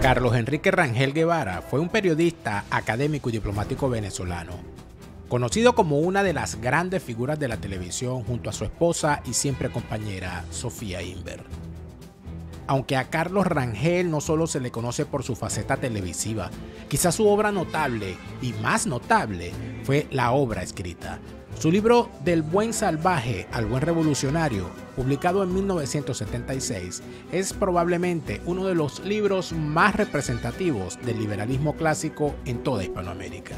Carlos Enrique Rangel Guevara fue un periodista, académico y diplomático venezolano, conocido como una de las grandes figuras de la televisión junto a su esposa y siempre compañera, Sofía Inver. Aunque a Carlos Rangel no solo se le conoce por su faceta televisiva, quizás su obra notable y más notable fue la obra escrita. Su libro Del buen salvaje al buen revolucionario, publicado en 1976, es probablemente uno de los libros más representativos del liberalismo clásico en toda Hispanoamérica.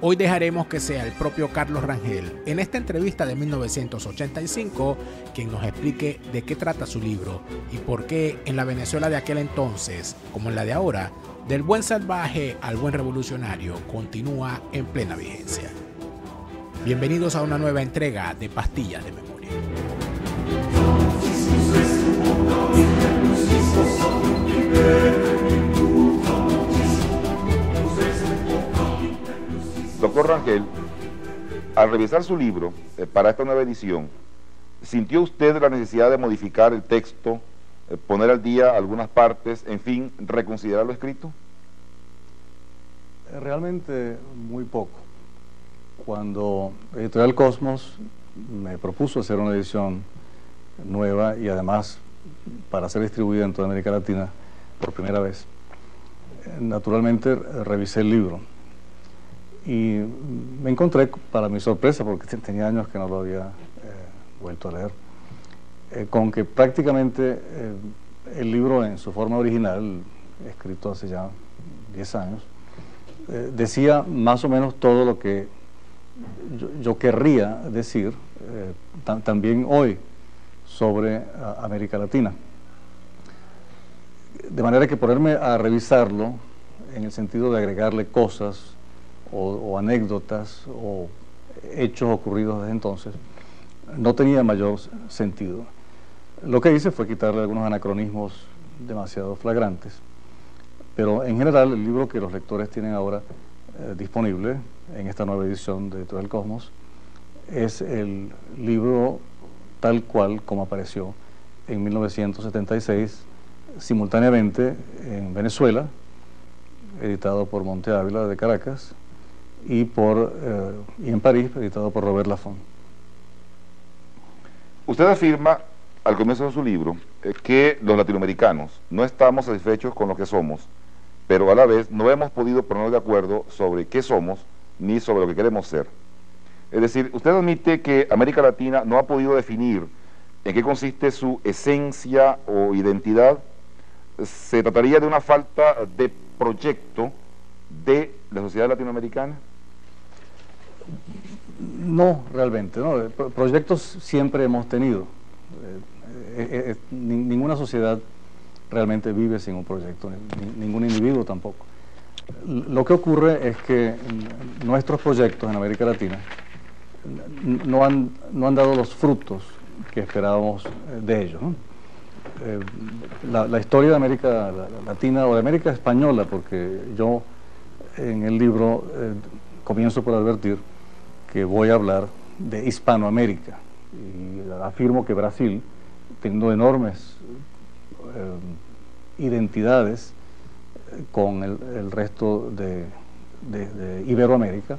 Hoy dejaremos que sea el propio Carlos Rangel, en esta entrevista de 1985, quien nos explique de qué trata su libro y por qué en la Venezuela de aquel entonces, como en la de ahora, Del buen salvaje al buen revolucionario continúa en plena vigencia. Bienvenidos a una nueva entrega de Pastillas de Memoria. Doctor Rangel, al revisar su libro para esta nueva edición, ¿sintió usted la necesidad de modificar el texto, poner al día algunas partes, en fin, reconsiderar lo escrito? Realmente muy poco. Cuando Editorial Cosmos me propuso hacer una edición nueva y además para ser distribuida en toda América Latina por primera vez, naturalmente revisé el libro y me encontré, para mi sorpresa, porque tenía años que no lo había vuelto a leer, con que prácticamente el libro en su forma original, escrito hace ya 10 años, decía más o menos todo lo que yo querría decir también hoy sobre América Latina. De manera que ponerme a revisarlo en el sentido de agregarle cosas o anécdotas o hechos ocurridos desde entonces no tenía mayor sentido. Lo que hice fue quitarle algunos anacronismos demasiado flagrantes, pero en general el libro que los lectores tienen ahora disponible en esta nueva edición de Editorial Cosmos es el libro tal cual como apareció en 1976 simultáneamente en Venezuela, editado por Monte Ávila de Caracas, y en París, editado por Robert Laffont. Usted afirma al comienzo de su libro que los latinoamericanos no estamos satisfechos con lo que somos, pero a la vez no hemos podido ponernos de acuerdo sobre qué somos ni sobre lo que queremos ser. Es decir, usted admite que América Latina no ha podido definir en qué consiste su esencia o identidad. ¿Se trataría de una falta de proyecto de la sociedad latinoamericana? No, realmente, no. Proyectos siempre hemos tenido. Ninguna sociedad realmente vive sin un proyecto, ningún individuo tampoco. Lo que ocurre es que nuestros proyectos en América Latina no han dado los frutos que esperábamos de ellos, ¿no? La historia de América Latina o de América Española, porque yo en el libro comienzo por advertir que voy a hablar de Hispanoamérica y afirmo que Brasil, teniendo enormes identidades con el resto de Iberoamérica,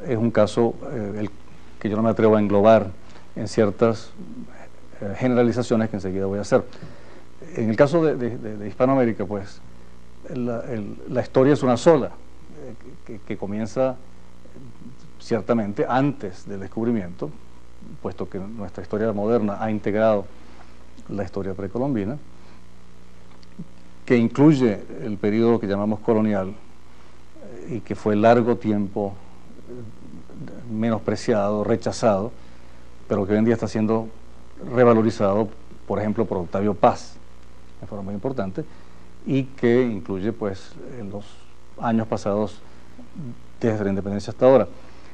es un caso el que yo no me atrevo a englobar en ciertas generalizaciones que enseguida voy a hacer. En el caso de Hispanoamérica, pues, la historia es una sola, que comienza ciertamente antes del descubrimiento, puesto que nuestra historia moderna ha integrado la historia precolombina, que incluye el periodo que llamamos colonial y que fue largo tiempo menospreciado, rechazado, pero que hoy en día está siendo revalorizado, por ejemplo, por Octavio Paz, de forma muy importante, y que incluye, pues, en los años pasados desde la independencia hasta ahora.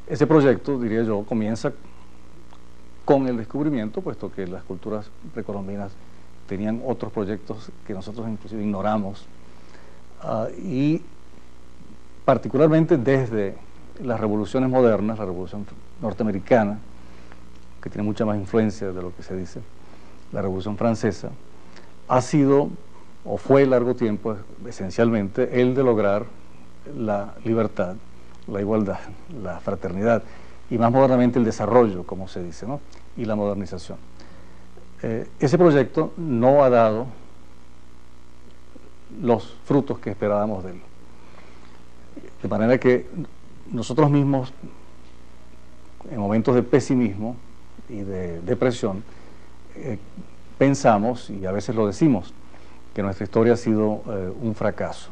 Ese proyecto, diría yo, comienza con el descubrimiento, puesto que las culturas precolombinas tenían otros proyectos que nosotros inclusive ignoramos, y particularmente desde las revoluciones modernas, la revolución norteamericana, que tiene mucha más influencia de lo que se dice, la revolución francesa, ha sido o fue largo tiempo esencialmente el de lograr la libertad, la igualdad, la fraternidad y más modernamente el desarrollo, como se dice, ¿no? Y la modernización. Ese proyecto no ha dado los frutos que esperábamos de él. De manera que nosotros mismos, en momentos de pesimismo y de depresión, pensamos, y a veces lo decimos, que nuestra historia ha sido un fracaso.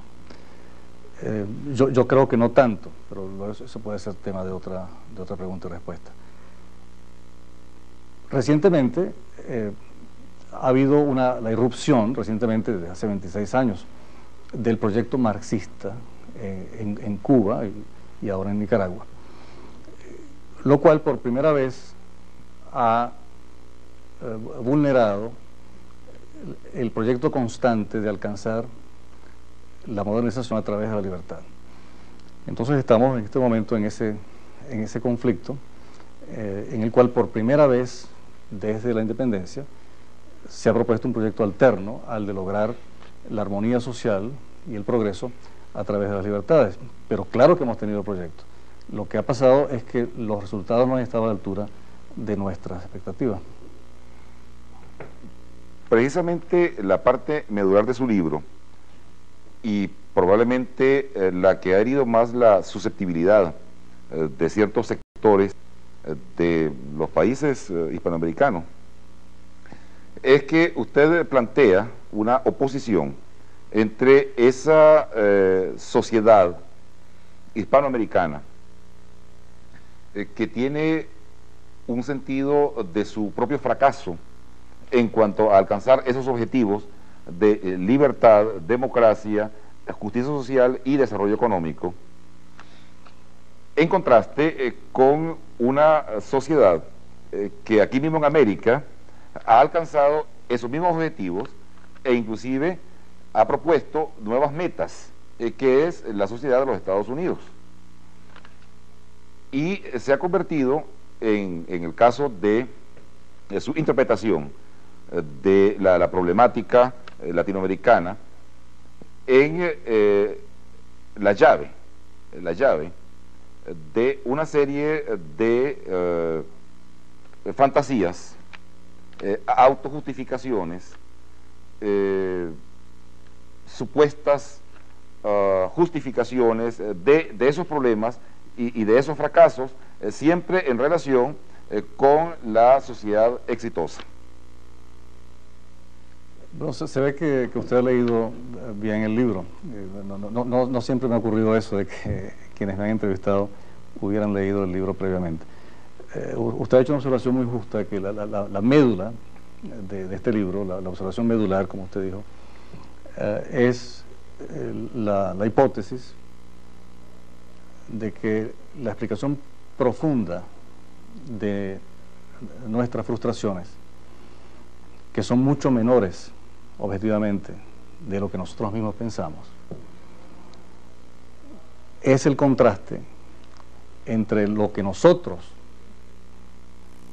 Yo creo que no tanto, pero eso puede ser tema de otra pregunta y respuesta. Recientemente ha habido la irrupción, recientemente, desde hace 26 años, del proyecto marxista en Cuba y ahora en Nicaragua, lo cual por primera vez ha vulnerado el proyecto constante de alcanzar la modernización a través de la libertad. Entonces estamos en este momento en ese conflicto en el cual por primera vez desde la independencia se ha propuesto un proyecto alterno al de lograr la armonía social y el progreso a través de las libertades. Pero claro que hemos tenido proyectos. Lo que ha pasado es que los resultados no han estado a la altura de nuestras expectativas. Precisamente la parte medular de su libro y probablemente la que ha herido más la susceptibilidad de ciertos sectores de los países hispanoamericanos es que usted plantea una oposición entre esa sociedad hispanoamericana que tiene un sentido de su propio fracaso en cuanto a alcanzar esos objetivos de libertad, democracia, justicia social y desarrollo económico, en contraste con una sociedad que aquí mismo en América ha alcanzado esos mismos objetivos e inclusive ha propuesto nuevas metas, que es la sociedad de los Estados Unidos. Y se ha convertido en el caso de su interpretación de la problemática latinoamericana en la llave de una serie de fantasías, autojustificaciones, supuestas justificaciones de esos problemas y de esos fracasos, siempre en relación con la sociedad exitosa. No, se ve que usted ha leído bien el libro. No siempre me ha ocurrido eso de que quienes me han entrevistado hubieran leído el libro previamente. Usted ha hecho una observación muy justa, que la médula de este libro, la observación medular, como usted dijo, es la hipótesis de que la explicación profunda de nuestras frustraciones, que son mucho menores objetivamente de lo que nosotros mismos pensamos, es el contraste entre lo que nosotros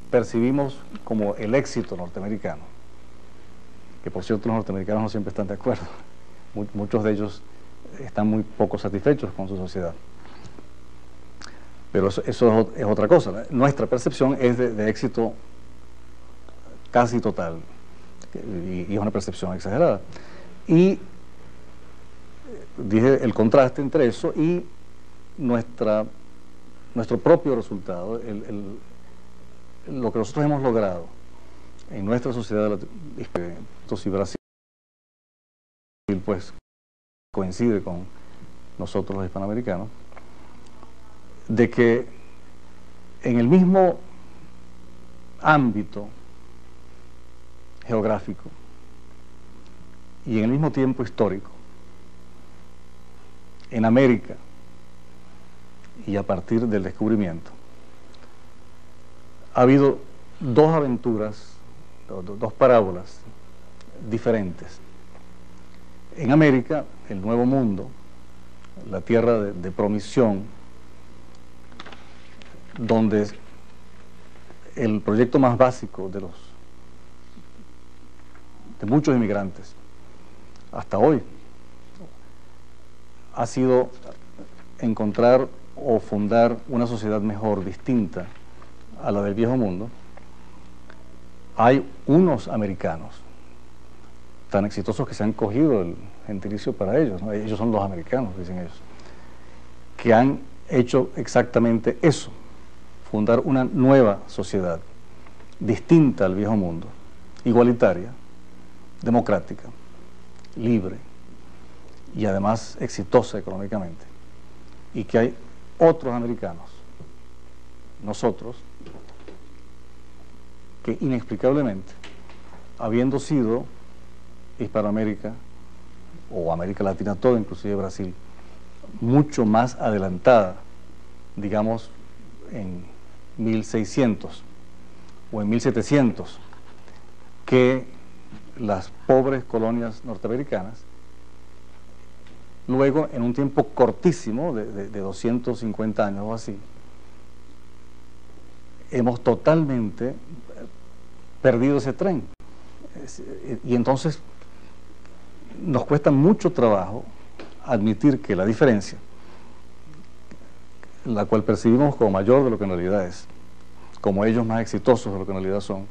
percibimos como el éxito norteamericano, que por cierto los norteamericanos no siempre están de acuerdo, muchos de ellos están muy poco satisfechos con su sociedad, pero eso es otra cosa. Nuestra percepción es de éxito casi total, y es una percepción exagerada. Y dije el contraste entre eso y nuestro propio resultado, lo que nosotros hemos logrado en nuestra sociedad. Si Brasil pues coincide con nosotros los hispanoamericanos, de que en el mismo ámbito geográfico y en el mismo tiempo histórico, en América y a partir del descubrimiento, ha habido dos aventuras, dos parábolas diferentes. En América, el Nuevo Mundo, la tierra de promisión, donde el proyecto más básico de muchos inmigrantes hasta hoy ha sido encontrar o fundar una sociedad mejor, distinta a la del viejo mundo. Hay unos americanos tan exitosos que se han cogido el gentilicio para ellos, ¿no? Ellos son los americanos, dicen ellos, que han hecho exactamente eso, fundar una nueva sociedad, distinta al viejo mundo, igualitaria, democrática, libre y además exitosa económicamente. Y que hay otros americanos, nosotros, que inexplicablemente, habiendo sido Hispanoamérica o América Latina toda, inclusive Brasil, mucho más adelantada, digamos, en 1600 o en 1700, que las pobres colonias norteamericanas, luego, en un tiempo cortísimo, de 250 años o así, hemos totalmente perdido ese tren. Y entonces nos cuesta mucho trabajo admitir que la diferencia, la cual percibimos como mayor de lo que en realidad es, como ellos más exitosos de lo que en realidad son,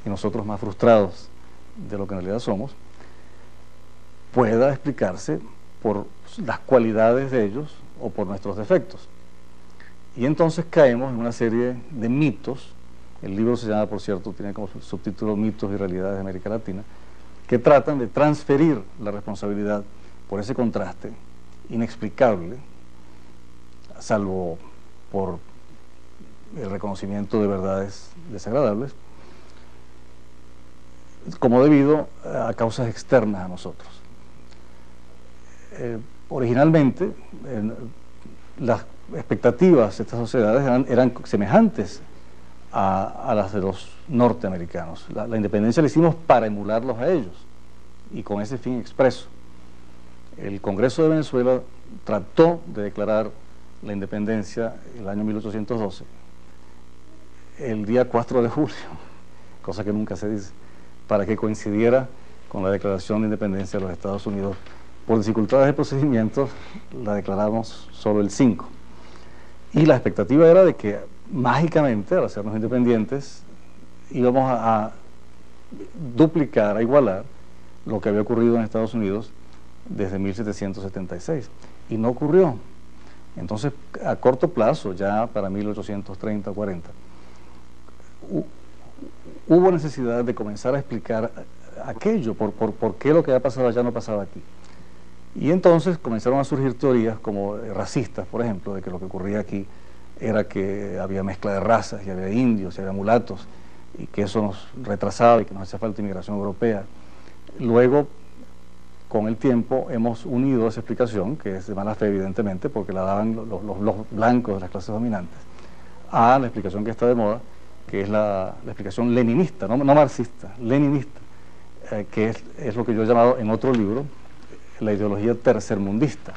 y nosotros más frustrados de lo que en realidad somos, pueda explicarse por las cualidades de ellos o por nuestros defectos. Y entonces caemos en una serie de mitos. El libro se llama, por cierto, tiene como subtítulo Mitos y Realidades de América Latina, que tratan de transferir la responsabilidad por ese contraste inexplicable, salvo por el reconocimiento de verdades desagradables, como debido a causas externas a nosotros. Originalmente, las expectativas de estas sociedades eran semejantes a las de los norteamericanos. La independencia la hicimos para emularlos a ellos y con ese fin expreso. El Congreso de Venezuela trató de declarar la independencia el año 1812, el día 4 de julio, cosa que nunca se dice, para que coincidiera con la declaración de independencia de los Estados Unidos. Por dificultades de procedimiento la declaramos solo el 5. Y la expectativa era de que mágicamente, al hacernos independientes, íbamos a duplicar, a igualar lo que había ocurrido en Estados Unidos desde 1776. Y no ocurrió. Entonces, a corto plazo, ya para 1830-40, hubo necesidad de comenzar a explicar aquello, por qué lo que había pasado allá no pasaba aquí. Y entonces comenzaron a surgir teorías como racistas, por ejemplo, de que lo que ocurría aquí era que había mezcla de razas, y había indios, y había mulatos, y que eso nos retrasaba y que nos hacía falta inmigración europea. Luego, con el tiempo, hemos unido esa explicación, que es de mala fe evidentemente, porque la daban los blancos de las clases dominantes, a la explicación que está de moda, que es la explicación leninista, no marxista, leninista, que es lo que yo he llamado en otro libro la ideología tercermundista,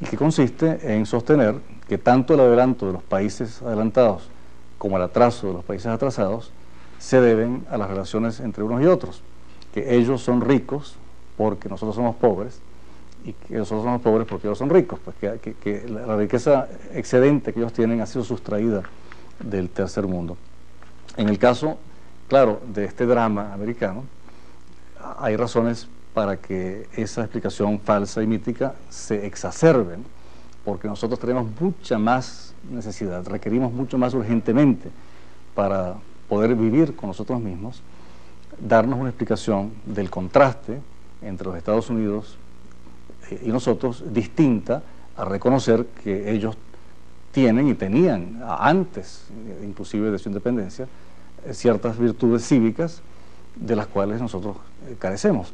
y que consiste en sostener que tanto el adelanto de los países adelantados como el atraso de los países atrasados se deben a las relaciones entre unos y otros, que ellos son ricos porque nosotros somos pobres, y que nosotros somos pobres porque ellos son ricos, pues que la riqueza excedente que ellos tienen ha sido sustraída del tercer mundo. En el caso, claro, de este drama americano, hay razones para que esa explicación falsa y mítica se exacerben, porque nosotros tenemos mucha más necesidad, requerimos mucho más urgentemente para poder vivir con nosotros mismos, darnos una explicación del contraste entre los Estados Unidos y nosotros, distinta a reconocer que ellos tienen y tenían, antes inclusive de su independencia, ciertas virtudes cívicas de las cuales nosotros carecemos.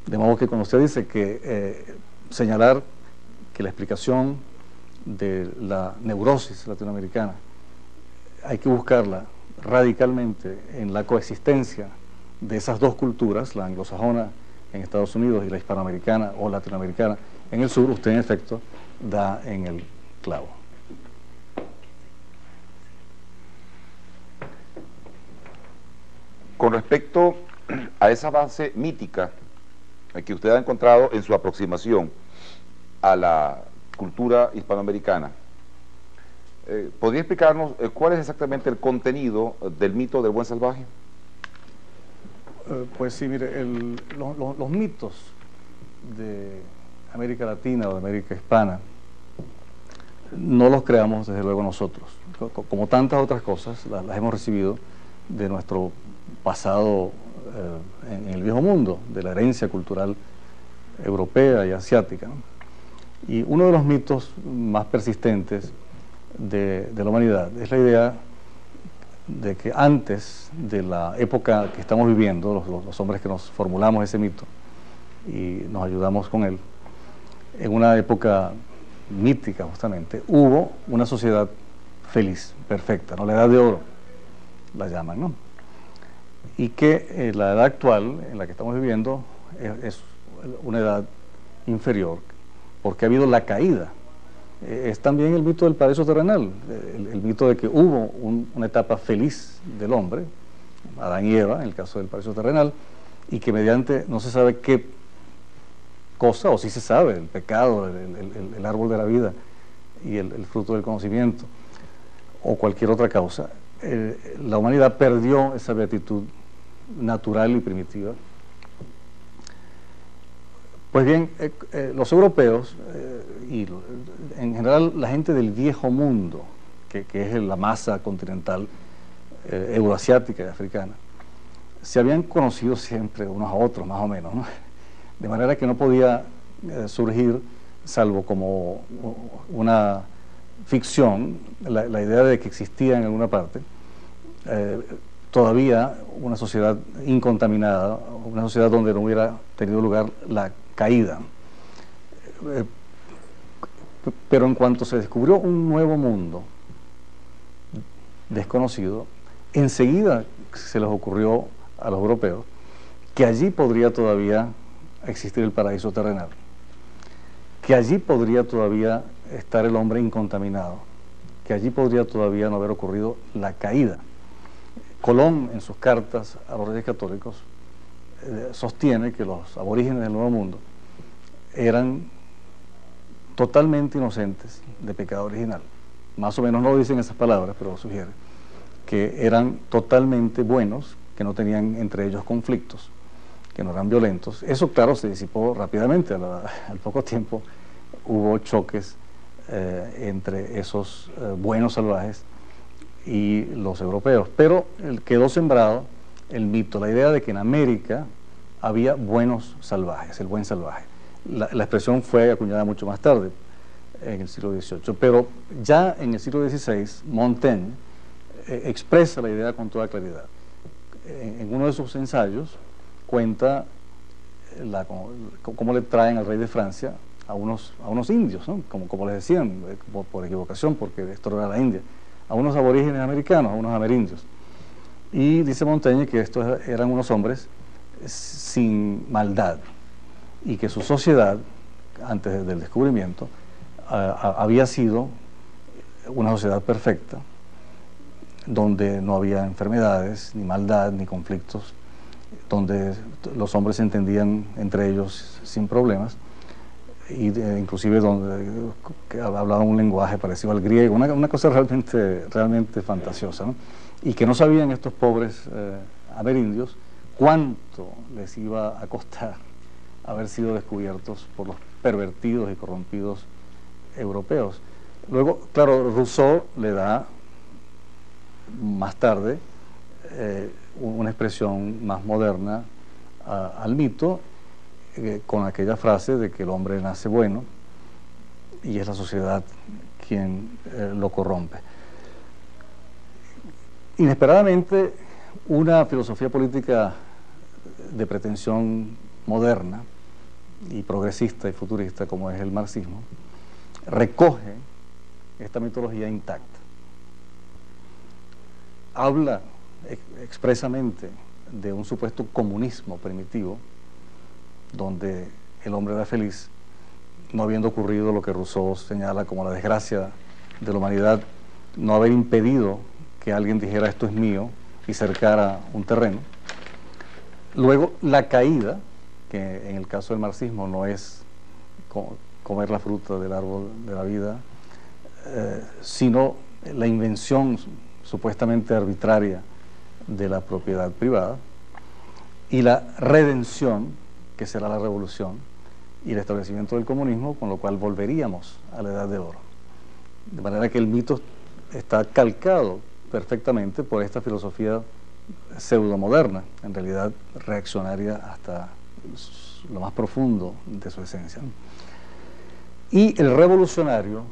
De modo que cuando usted dice que señalar que la explicación de la neurosis latinoamericana hay que buscarla radicalmente en la coexistencia de esas dos culturas, la anglosajona en Estados Unidos y la hispanoamericana o latinoamericana en el sur, usted en efecto da en el clavo. Con respecto a esa base mítica que usted ha encontrado en su aproximación a la cultura hispanoamericana, ¿podría explicarnos cuál es exactamente el contenido del mito del buen salvaje? Pues sí, mire, los mitos de América Latina o de América Hispana no los creamos desde luego nosotros. Como tantas otras cosas, las hemos recibido de nuestro pasado en el viejo mundo, de la herencia cultural europea y asiática, ¿no? Y uno de los mitos más persistentes de la humanidad es la idea de que antes de la época que estamos viviendo, los hombres que nos formulamos ese mito y nos ayudamos con él, en una época mítica justamente, hubo una sociedad feliz, perfecta, ¿no? La edad de oro, la llaman, ¿no? Y que la edad actual en la que estamos viviendo es una edad inferior, porque ha habido la caída. Es también el mito del paraíso terrenal, el mito de que hubo una etapa feliz del hombre, Adán y Eva, en el caso del paraíso terrenal, y que mediante no se sabe qué cosa, o sí se sabe, el pecado, el árbol de la vida y el fruto del conocimiento, o cualquier otra causa, la humanidad perdió esa beatitud natural y primitiva. Pues bien, los europeos y en general la gente del viejo mundo, que es la masa continental euroasiática y africana, se habían conocido siempre unos a otros, más o menos, ¿no? De manera que no podía surgir, salvo como una ficción, la idea de que existía en alguna parte todavía una sociedad incontaminada, una sociedad donde no hubiera tenido lugar la caída. Pero en cuanto se descubrió un nuevo mundo desconocido, enseguida se les ocurrió a los europeos que allí podría todavía existir el paraíso terrenal, que allí podría todavía estar el hombre incontaminado, que allí podría todavía no haber ocurrido la caída. Colón, en sus cartas a los reyes católicos, sostiene que los aborígenes del Nuevo Mundo eran totalmente inocentes de pecado original. Más o menos no dicen esas palabras, pero sugiere que eran totalmente buenos, que no tenían entre ellos conflictos, que no eran violentos. Eso, claro, se disipó rápidamente. Al poco tiempo hubo choques entre esos buenos salvajes y los europeos. Pero quedó sembrado el mito, la idea de que en América había buenos salvajes, el buen salvaje. La expresión fue acuñada mucho más tarde, en el siglo XVIII, pero ya en el siglo XVI, Montaigne expresa la idea con toda claridad. En uno de sus ensayos cuenta cómo le traen al rey de Francia a unos indios, ¿no? como les decían, por equivocación, porque esto no era la India, a unos aborígenes americanos, a unos amerindios. Y dice Montaigne que estos eran unos hombres sin maldad y que su sociedad, antes del descubrimiento, había sido una sociedad perfecta, donde no había enfermedades, ni maldad, ni conflictos, donde los hombres se entendían entre ellos sin problemas, y inclusive donde hablaban un lenguaje parecido al griego, una cosa realmente fantasiosa, ¿no? Y que no sabían estos pobres amerindios cuánto les iba a costar haber sido descubiertos por los pervertidos y corrompidos europeos. Luego, claro, Rousseau le da más tarde una expresión más moderna al mito, con aquella frase de que el hombre nace bueno y es la sociedad quien lo corrompe. Inesperadamente, una filosofía política de pretensión moderna y progresista y futurista como es el marxismo, recoge esta mitología intacta. Habla expresamente de un supuesto comunismo primitivo, donde el hombre era feliz, no habiendo ocurrido lo que Rousseau señala como la desgracia de la humanidad, no haber impedido que alguien dijera esto es mío y cercara un terreno. Luego la caída, que en el caso del marxismo no es comer la fruta del árbol de la vida, sino la invención supuestamente arbitraria de la propiedad privada, y la redención, que será la revolución, y el establecimiento del comunismo, con lo cual volveríamos a la Edad de Oro. De manera que el mito está calcado perfectamente por esta filosofía pseudomoderna, en realidad reaccionaria hasta lo más profundo de su esencia. Y el revolucionario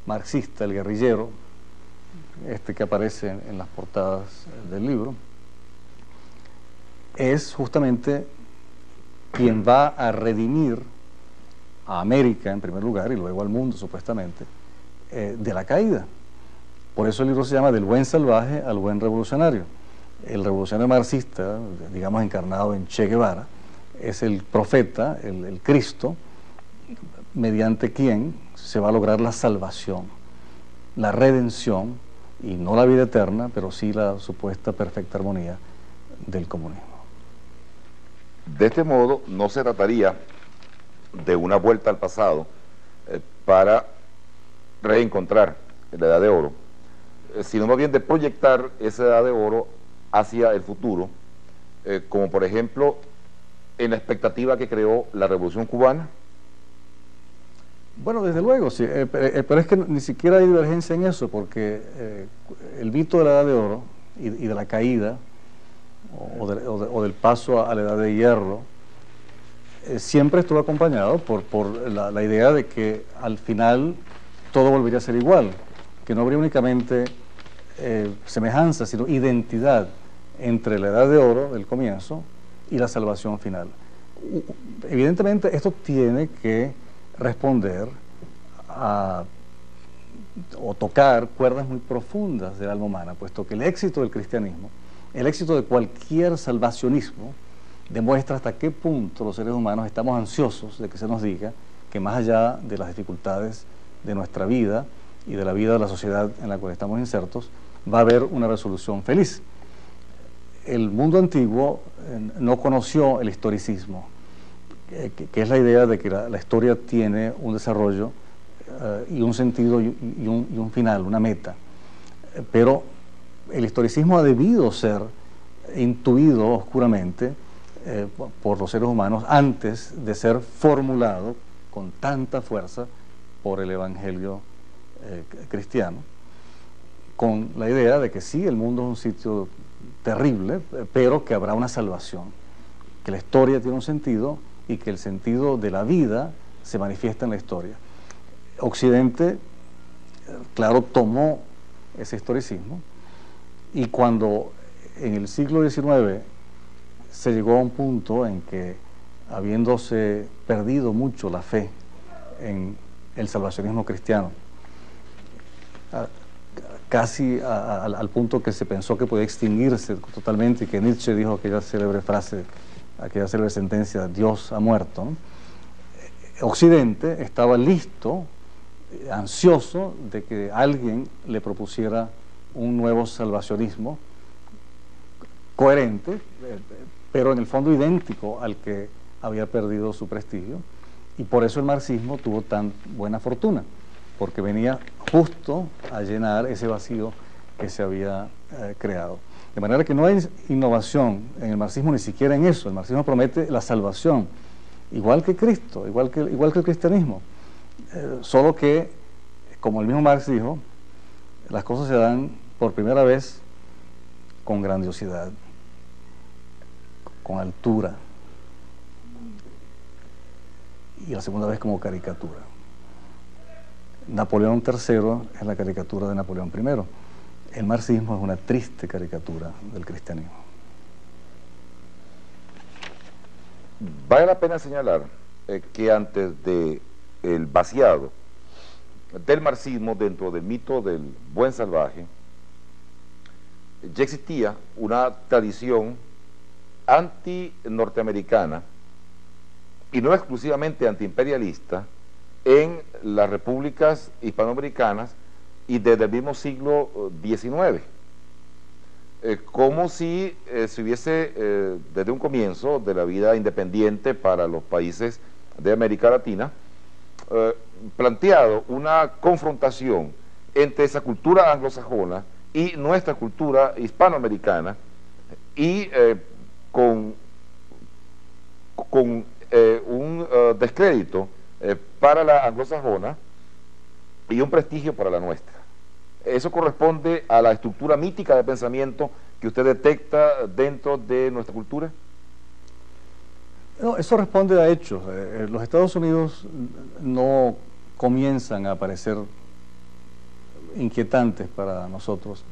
marxista, el guerrillero, este que aparece en las portadas del libro, es justamente quien va a redimir a América en primer lugar y luego al mundo supuestamente de la caída. Por eso el libro se llama Del buen salvaje al buen revolucionario. El revolucionario marxista, digamos encarnado en Che Guevara, es el profeta, el Cristo, mediante quien se va a lograr la salvación, la redención, y no la vida eterna, pero sí la supuesta perfecta armonía del comunismo. De este modo, no se trataría de una vuelta al pasado para reencontrar la Edad de Oro, sino más bien de proyectar esa Edad de Oro hacia el futuro, como por ejemplo en la expectativa que creó la Revolución Cubana. Bueno, desde luego, sí, pero es que ni siquiera hay divergencia en eso, porque el mito de la Edad de Oro y de la caída, o del paso a la Edad de Hierro, siempre estuvo acompañado por la idea de que al final todo volvería a ser igual, que no habría únicamente semejanza, sino identidad entre la Edad de Oro del comienzo y la salvación final. Evidentemente esto tiene que responder o tocar cuerdas muy profundas del alma humana, puesto que el éxito del cristianismo, el éxito de cualquier salvacionismo, demuestra hasta qué punto los seres humanos estamos ansiosos de que se nos diga que más allá de las dificultades de nuestra vida y de la vida de la sociedad en la cual estamos insertos, va a haber una resolución feliz. El mundo antiguo no conoció el historicismo, que es la idea de que la historia tiene un desarrollo y un sentido y un final, una meta. Pero el historicismo ha debido ser intuido oscuramente por los seres humanos antes de ser formulado con tanta fuerza por el evangelio cristiano, con la idea de que sí, el mundo es un sitio terrible, pero que habrá una salvación, que la historia tiene un sentido y que el sentido de la vida se manifiesta en la historia. Occidente, claro, tomó ese historicismo, y cuando en el siglo XIX se llegó a un punto en que, habiéndose perdido mucho la fe en el salvacionismo cristiano, casi al punto que se pensó que podía extinguirse totalmente, y que Nietzsche dijo aquella célebre frase, aquella célebre sentencia, Dios ha muerto, ¿no? Occidente estaba listo, ansioso de que alguien le propusiera un nuevo salvacionismo coherente, pero en el fondo idéntico al que había perdido su prestigio, y por eso el marxismo tuvo tan buena fortuna, porque venía justo a llenar ese vacío que se había creado. De manera que no hay innovación en el marxismo, ni siquiera en eso. El marxismo promete la salvación, igual que Cristo, igual que el cristianismo, solo que, como el mismo Marx dijo, las cosas se dan por primera vez con grandiosidad, con altura, y la segunda vez como caricatura. Napoleón III es la caricatura de Napoleón I. El marxismo es una triste caricatura del cristianismo. Vale la pena señalar que antes del vaciado del marxismo dentro del mito del buen salvaje, ya existía una tradición anti-norteamericana y no exclusivamente antiimperialista en las repúblicas hispanoamericanas y desde el mismo siglo XIX. como si se hubiese, desde un comienzo de la vida independiente para los países de América Latina, planteado una confrontación entre esa cultura anglosajona y nuestra cultura hispanoamericana, y con un descrédito para la anglosajona y un prestigio para la nuestra. Eso corresponde a la estructura mítica de pensamiento que usted detecta dentro de nuestra cultura. No, eso responde a hechos. Los Estados Unidos no comienzan a aparecer inquietantes para nosotros,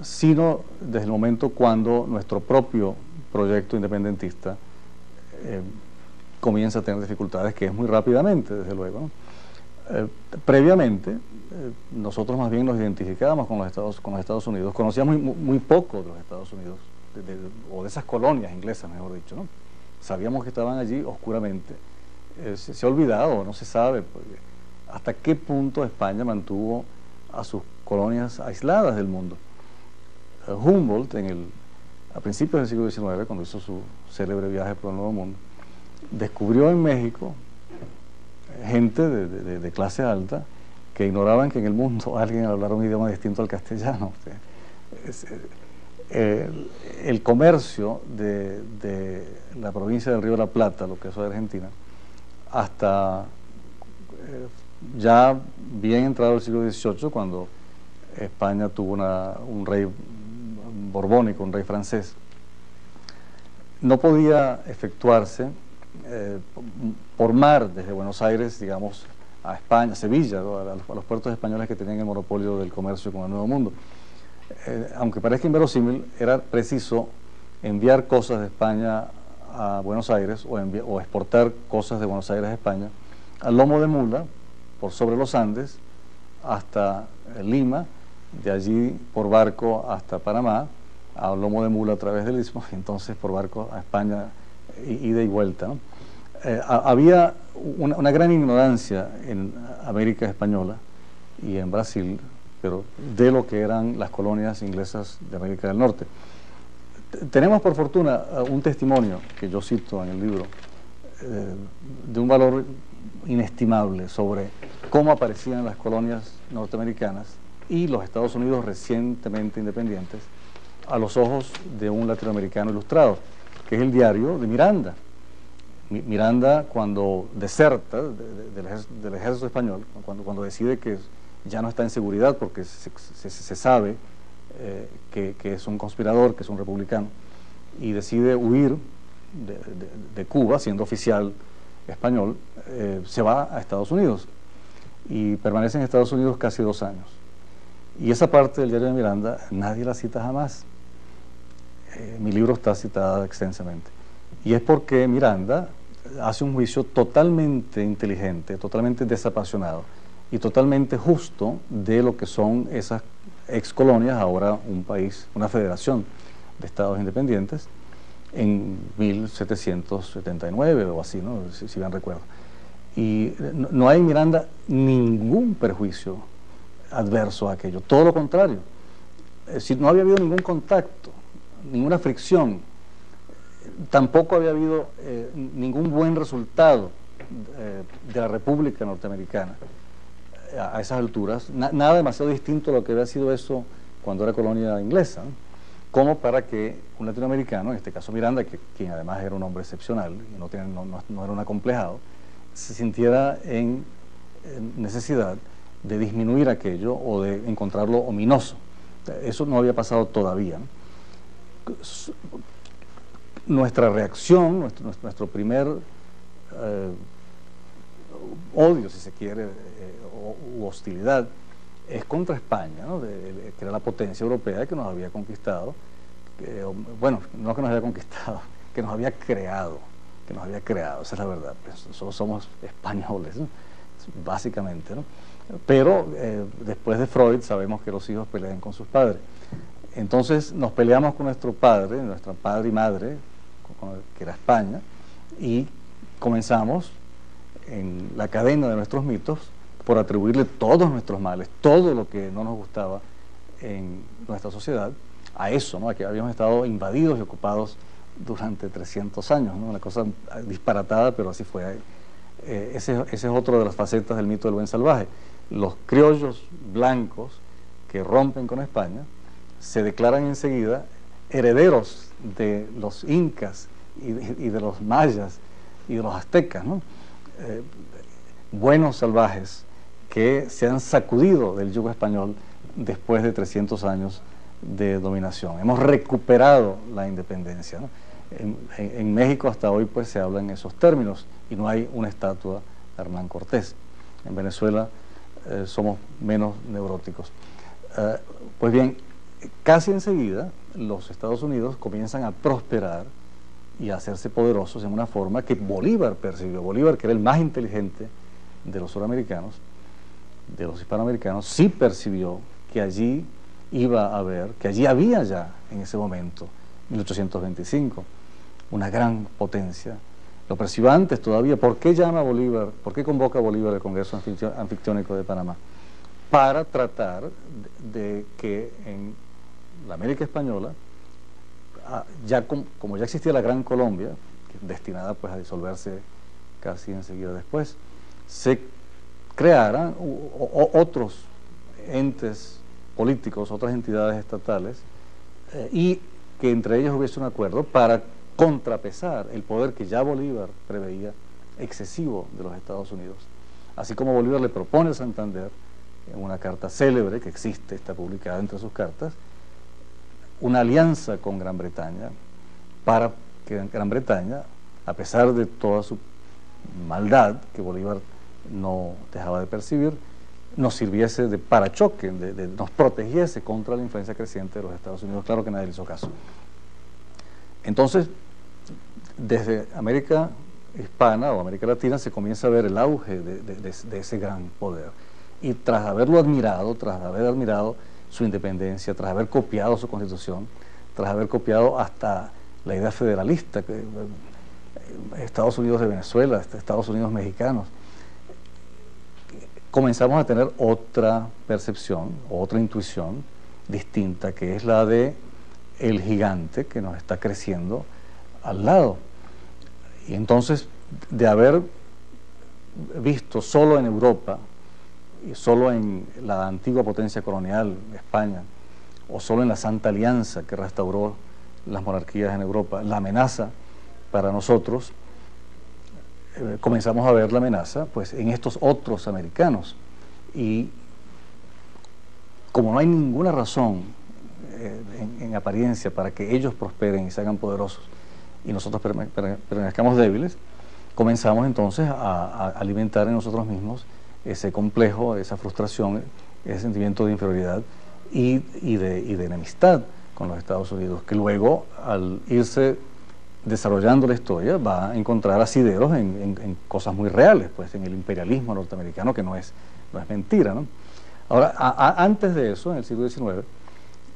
sino desde el momento cuando nuestro propio proyecto independentista comienza a tener dificultades, que es muy rápidamente, desde luego, ¿no? Previamente, nosotros más bien nos identificábamos con los Estados Unidos, conocíamos muy poco de los Estados Unidos, o de esas colonias inglesas, mejor dicho, ¿no? Sabíamos que estaban allí oscuramente. Se ha olvidado, no se sabe hasta qué punto España mantuvo a sus colonias aisladas del mundo. Humboldt, a principios del siglo XIX, cuando hizo su célebre viaje por el Nuevo Mundo, descubrió en México gente de clase alta que ignoraban que en el mundo alguien hablara un idioma distinto al castellano. El comercio de la provincia del Río de la Plata, lo que es hoy Argentina, hasta ya bien entrado el siglo XVIII, cuando España tuvo un rey borbónico, un rey francés, no podía efectuarse por mar desde Buenos Aires, digamos, a España, a Sevilla, ¿no? a los puertos españoles que tenían el monopolio del comercio con el Nuevo Mundo. Aunque parezca inverosímil, era preciso enviar cosas de España a Buenos Aires o exportar cosas de Buenos Aires a España al lomo de mula, por sobre los Andes, hasta Lima, de allí por barco hasta Panamá, a lomo de mula a través del Istmo, y entonces por barco a España, ida y vuelta, ¿no? Había una gran ignorancia en América Española y en Brasil, pero de lo que eran las colonias inglesas de América del Norte. Tenemos por fortuna un testimonio que yo cito en el libro, de un valor inestimable sobre cómo aparecían las colonias norteamericanas y los Estados Unidos recientemente independientes a los ojos de un latinoamericano ilustrado, que es el diario de Miranda. Miranda, cuando deserta del ejército español, cuando decide que ya no está en seguridad porque se sabe que es un conspirador, que es un republicano, y decide huir de Cuba, siendo oficial español, se va a Estados Unidos y permanece en Estados Unidos casi 2 años. Y esa parte del diario de Miranda nadie la cita jamás. Mi libro está citada extensamente. Y es porque Miranda hace un juicio totalmente inteligente, totalmente desapasionado y totalmente justo de lo que son esas excolonias, ahora un país, una federación de estados independientes, en 1779 o así, ¿no? Si bien recuerdo. Y no hay en Miranda ningún perjuicio adverso a aquello, todo lo contrario. Es decir, no había habido ningún contacto, ninguna fricción, tampoco había habido ningún buen resultado de la República Norteamericana a esas alturas, nada demasiado distinto a lo que había sido eso cuando era colonia inglesa, ¿no? Como para que un latinoamericano, en este caso Miranda, quien además era un hombre excepcional y no era un acomplejado, se sintiera en necesidad de disminuir aquello o de encontrarlo ominoso. Eso no había pasado todavía, ¿no? Nuestra reacción, nuestro primer odio, si se quiere, u hostilidad, es contra España, ¿no? Que era la potencia europea que nos había conquistado, bueno, no que nos había conquistado, que nos había creado, esa es la verdad, pues, nosotros somos españoles, ¿no? Básicamente, ¿no? Pero después de Freud sabemos que los hijos pelean con sus padres. Entonces nos peleamos con nuestro padre y madre, que era España, y comenzamos en la cadena de nuestros mitos por atribuirle todos nuestros males, todo lo que no nos gustaba en nuestra sociedad, a eso, ¿no? A que habíamos estado invadidos y ocupados durante 300 años, ¿no? Una cosa disparatada, pero así fue. Ese es otro de las facetas del mito del buen salvaje. Los criollos blancos que rompen con España se declaran enseguida herederos de los incas y de los mayas y de los aztecas, ¿no? Buenos salvajes que se han sacudido del yugo español después de 300 años de dominación. Hemos recuperado la independencia, ¿no? En México hasta hoy pues se habla en esos términos y no hay una estatua de Hernán Cortés. En Venezuela somos menos neuróticos. Pues bien, casi enseguida los Estados Unidos comienzan a prosperar y a hacerse poderosos en una forma que Bolívar percibió. Bolívar, que era el más inteligente de los suramericanos, de los hispanoamericanos, sí percibió que allí iba a haber, que allí había ya en ese momento, 1825, una gran potencia. Lo percibió antes todavía. ¿Por qué llama a Bolívar, por qué convoca a Bolívar al Congreso Anfictiónico de Panamá? Para tratar de que en la América Española, como ya existía la Gran Colombia, destinada pues a disolverse casi enseguida después, se crearan otros entes políticos, otras entidades estatales, y que entre ellos hubiese un acuerdo para contrapesar el poder que ya Bolívar preveía excesivo de los Estados Unidos. Así como Bolívar le propone a Santander, en una carta célebre que existe, está publicada entre sus cartas, una alianza con Gran Bretaña para que Gran Bretaña, a pesar de toda su maldad que Bolívar no dejaba de percibir, nos sirviese de parachoque, nos protegiese contra la influencia creciente de los Estados Unidos. Claro que nadie le hizo caso. Entonces, desde América Hispana o América Latina se comienza a ver el auge de ese gran poder. Y tras haberlo admirado, tras haber admirado su independencia, tras haber copiado su constitución, tras haber copiado hasta la idea federalista, que Estados Unidos de Venezuela, Estados Unidos mexicanos, comenzamos a tener otra percepción, otra intuición distinta, que es la de el gigante que nos está creciendo al lado. Y entonces, de haber visto solo en Europa, y solo en la antigua potencia colonial, España, o solo en la Santa Alianza que restauró las monarquías en Europa, la amenaza para nosotros, comenzamos a ver la amenaza pues en estos otros americanos. Y como no hay ninguna razón en apariencia para que ellos prosperen y se hagan poderosos y nosotros permanezcamos débiles, comenzamos entonces a alimentar en nosotros mismos ese complejo, esa frustración, ese sentimiento de inferioridad y de enemistad con los Estados Unidos, que luego, al irse desarrollando la historia, va a encontrar asideros en cosas muy reales, pues en el imperialismo norteamericano, que no es mentira, ¿no? Ahora, antes de eso, en el siglo XIX,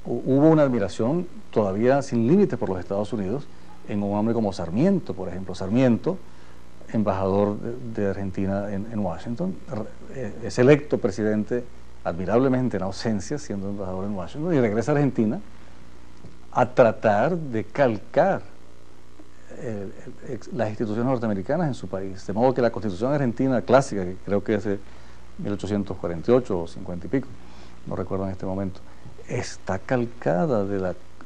hubo una admiración todavía sin límites por los Estados Unidos en un hombre como Sarmiento, por ejemplo. Sarmiento, embajador de Argentina en Washington, es electo presidente admirablemente en ausencia, siendo embajador en Washington, y regresa a Argentina a tratar de calcar las instituciones norteamericanas en su país. De modo que la Constitución argentina clásica, que creo que es de 1848 o 50 y pico, no recuerdo en este momento, está calcada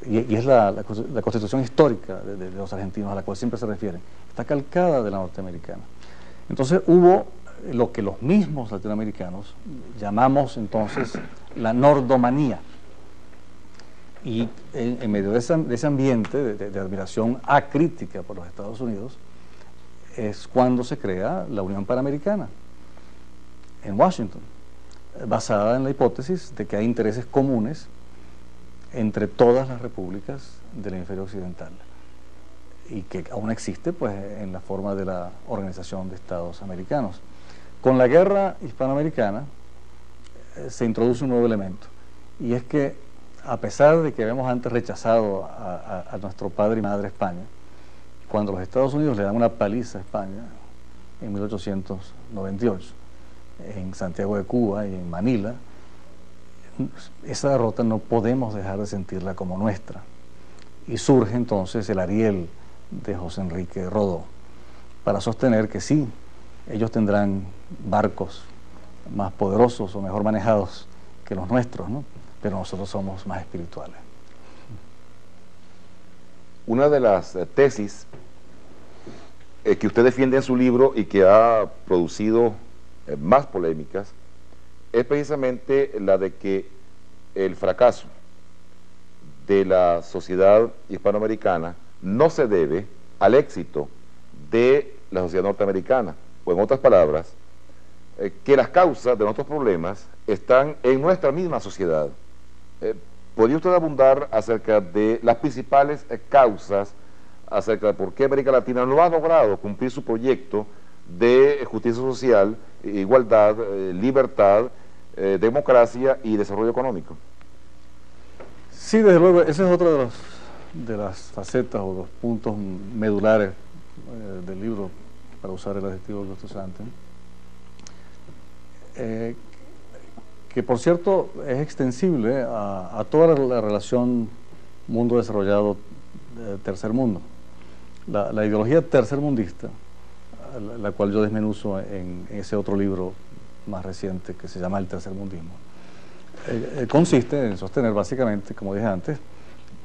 y es la Constitución histórica de los argentinos, a la cual siempre se refieren, está calcada de la norteamericana. Entonces hubo lo que los mismos latinoamericanos llamamos entonces la nordomanía. Y en medio de ese ambiente de admiración acrítica por los Estados Unidos, es cuando se crea la Unión Panamericana en Washington, basada en la hipótesis de que hay intereses comunes entre todas las repúblicas del hemisferio occidental y que aún existe pues en la forma de la Organización de Estados Americanos. Con la guerra hispanoamericana se introduce un nuevo elemento, y es que a pesar de que habíamos antes rechazado a nuestro padre y madre España, cuando los Estados Unidos le dan una paliza a España en 1898, en Santiago de Cuba y en Manila, esa derrota no podemos dejar de sentirla como nuestra. Y surge entonces el Ariel de José Enrique Rodó, para sostener que sí, ellos tendrán barcos más poderosos o mejor manejados que los nuestros, ¿no? Pero nosotros somos más espirituales. Una de las tesis que usted defiende en su libro y que ha producido más polémicas es precisamente la de que el fracaso de la sociedad hispanoamericana no se debe al éxito de la sociedad norteamericana, o en otras palabras, que las causas de nuestros problemas están en nuestra misma sociedad. ¿Podría usted abundar acerca de las principales causas, acerca de por qué América Latina no ha logrado cumplir su proyecto de justicia social, igualdad, libertad, democracia y desarrollo económico? Sí, desde luego, ese es otro de las facetas o los puntos medulares del libro, para usar el adjetivo que usted usó antes, que por cierto es extensible a toda la relación mundo desarrollado, tercer mundo. La ideología tercermundista, la cual yo desmenuzo en ese otro libro más reciente que se llama El tercermundismo, consiste en sostener básicamente, como dije antes,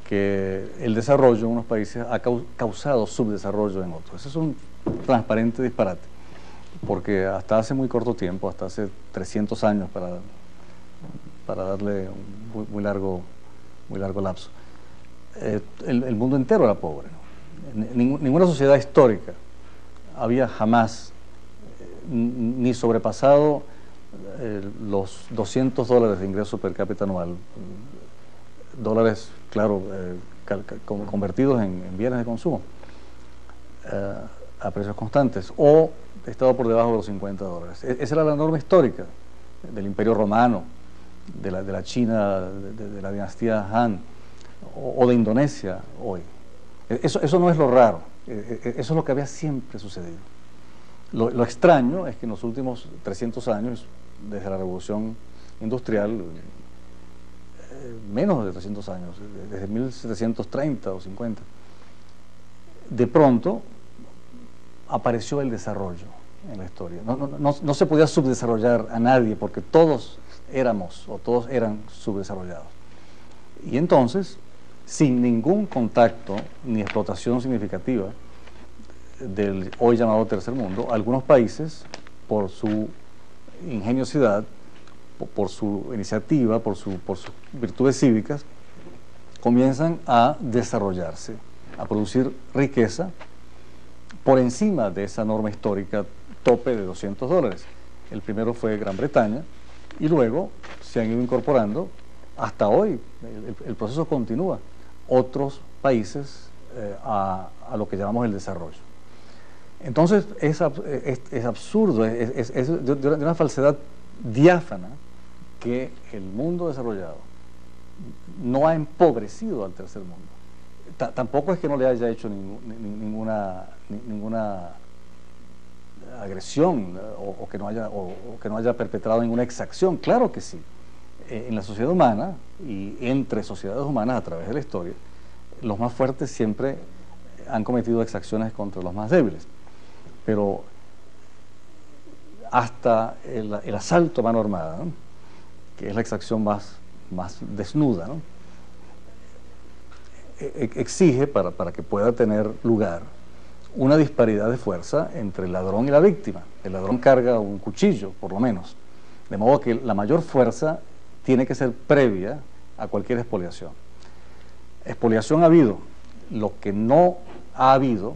que el desarrollo en unos países ha causado subdesarrollo en otros. Ese es un transparente disparate, porque hasta hace muy corto tiempo, hasta hace 300 años, para darle un muy largo lapso, el mundo entero era pobre, ¿no? Ninguna sociedad histórica había jamás ni sobrepasado los $200 de ingreso per cápita anual, dólares, claro, convertidos en bienes de consumo a precios constantes, o estaba por debajo de los $50. Esa era la norma histórica del Imperio Romano, de la China, de la dinastía Han, o de Indonesia hoy. Eso no es lo raro, eso es lo que había siempre sucedido. Lo extraño es que en los últimos 300 años, desde la Revolución Industrial, menos de 300 años, desde 1730 o 50, de pronto apareció el desarrollo en la historia. No se podía subdesarrollar a nadie porque todos éramos o todos eran subdesarrollados. Y entonces, sin ningún contacto ni explotación significativa del hoy llamado tercer mundo, algunos países, por su ingeniosidad, por su iniciativa, por sus virtudes cívicas, comienzan a desarrollarse, a producir riqueza por encima de esa norma histórica tope de $200. El primero fue Gran Bretaña, y luego se han ido incorporando hasta hoy, el proceso continúa, otros países a lo que llamamos el desarrollo. Entonces es absurdo, es de una falsedad diáfana que el mundo desarrollado no ha empobrecido al tercer mundo. Tampoco es que no le haya hecho ninguna agresión o que no haya perpetrado ninguna exacción. Claro que sí. En la sociedad humana y entre sociedades humanas a través de la historia, los más fuertes siempre han cometido exacciones contra los más débiles. Pero hasta el asalto a mano armada, ¿no?, que es la exacción más desnuda, ¿no?, exige, para que pueda tener lugar, una disparidad de fuerza entre el ladrón y la víctima. El ladrón carga un cuchillo, por lo menos, de modo que la mayor fuerza tiene que ser previa a cualquier expoliación. Expoliación ha habido. Lo que no ha habido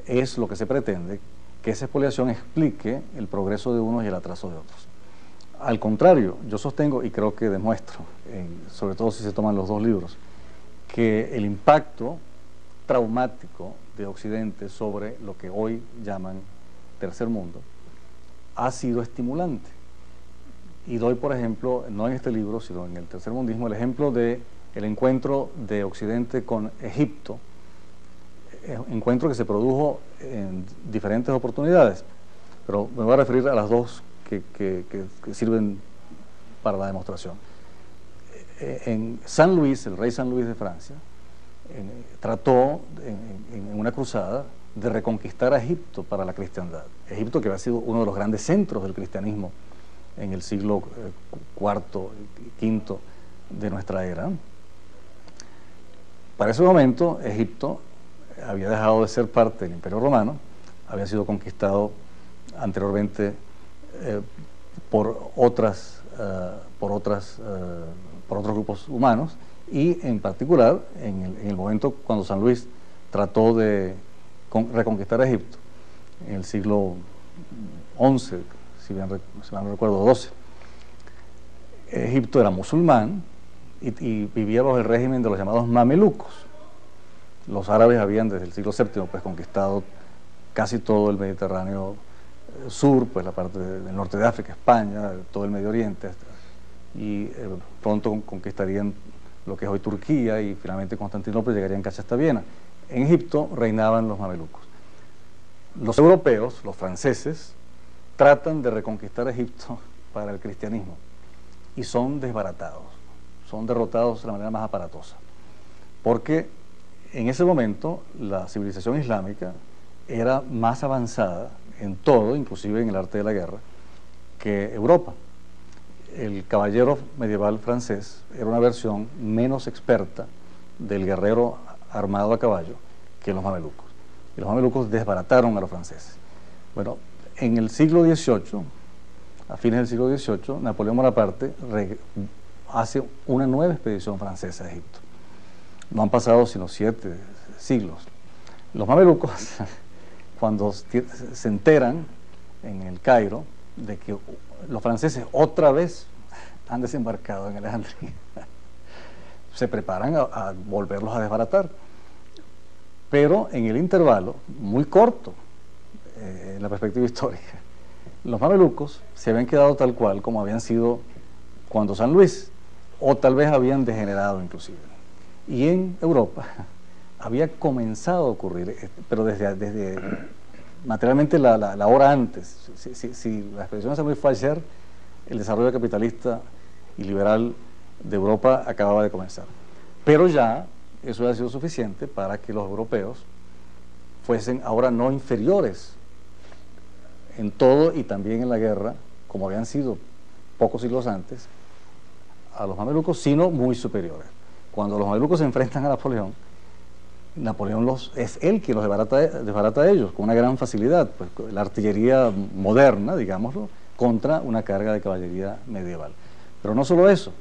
es lo que se pretende, que esa expoliación explique el progreso de unos y el atraso de otros. Al contrario, yo sostengo, y creo que demuestro, sobre todo si se toman los dos libros, que el impacto traumático de Occidente sobre lo que hoy llaman tercer mundo ha sido estimulante. Y doy, por ejemplo, no en este libro, sino en el tercermundismo, el ejemplo del encuentro de Occidente con Egipto, encuentro que se produjo en diferentes oportunidades, pero me voy a referir a las dos que sirven para la demostración. En San Luis, el rey San Luis de Francia, trató en una cruzada de reconquistar a Egipto para la cristiandad. Egipto, que había sido uno de los grandes centros del cristianismo en el siglo IV y V de nuestra era. Para ese momento, Egipto había dejado de ser parte del Imperio Romano, había sido conquistado anteriormente por otros grupos humanos, y en particular en el momento cuando San Luis trató de reconquistar Egipto, en el siglo XI, si mal no recuerdo, XII. Egipto era musulmán y vivía bajo el régimen de los llamados mamelucos. Los árabes habían desde el siglo VII pues conquistado casi todo el Mediterráneo sur, pues la parte del norte de África, España, todo el Medio Oriente, y pronto conquistarían lo que es hoy Turquía, y finalmente Constantinopla, llegarían casi hasta Viena. En Egipto reinaban los mamelucos. Los europeos, los franceses, tratan de reconquistar Egipto para el cristianismo y son desbaratados, son derrotados de la manera más aparatosa, porque en ese momento la civilización islámica era más avanzada en todo, inclusive en el arte de la guerra, que Europa. El caballero medieval francés era una versión menos experta del guerrero armado a caballo que los mamelucos. Y los mamelucos desbarataron a los franceses. Bueno, en el siglo XVIII, a fines del siglo XVIII, Napoleón Bonaparte hace una nueva expedición francesa a Egipto. No han pasado sino 7 siglos. Los mamelucos, cuando se enteran en el Cairo de que los franceses otra vez han desembarcado en Alejandría, se preparan a volverlos a desbaratar. Pero en el intervalo, muy corto, en la perspectiva histórica, los mamelucos se habían quedado tal cual como habían sido cuando San Luis, o tal vez habían degenerado inclusive. Y en Europa había comenzado a ocurrir, pero desde materialmente la hora antes. Si la expedición de San Luis fue ayer, el desarrollo capitalista y liberal de Europa acababa de comenzar. Pero ya eso ha sido suficiente para que los europeos fuesen ahora no inferiores en todo y también en la guerra, como habían sido pocos siglos antes, a los mamelucos, sino muy superiores. Cuando los mamelucos se enfrentan a Napoleón, Napoleón es él quien los desbarata a ellos con una gran facilidad, pues la artillería moderna, digámoslo, contra una carga de caballería medieval. Pero no solo eso,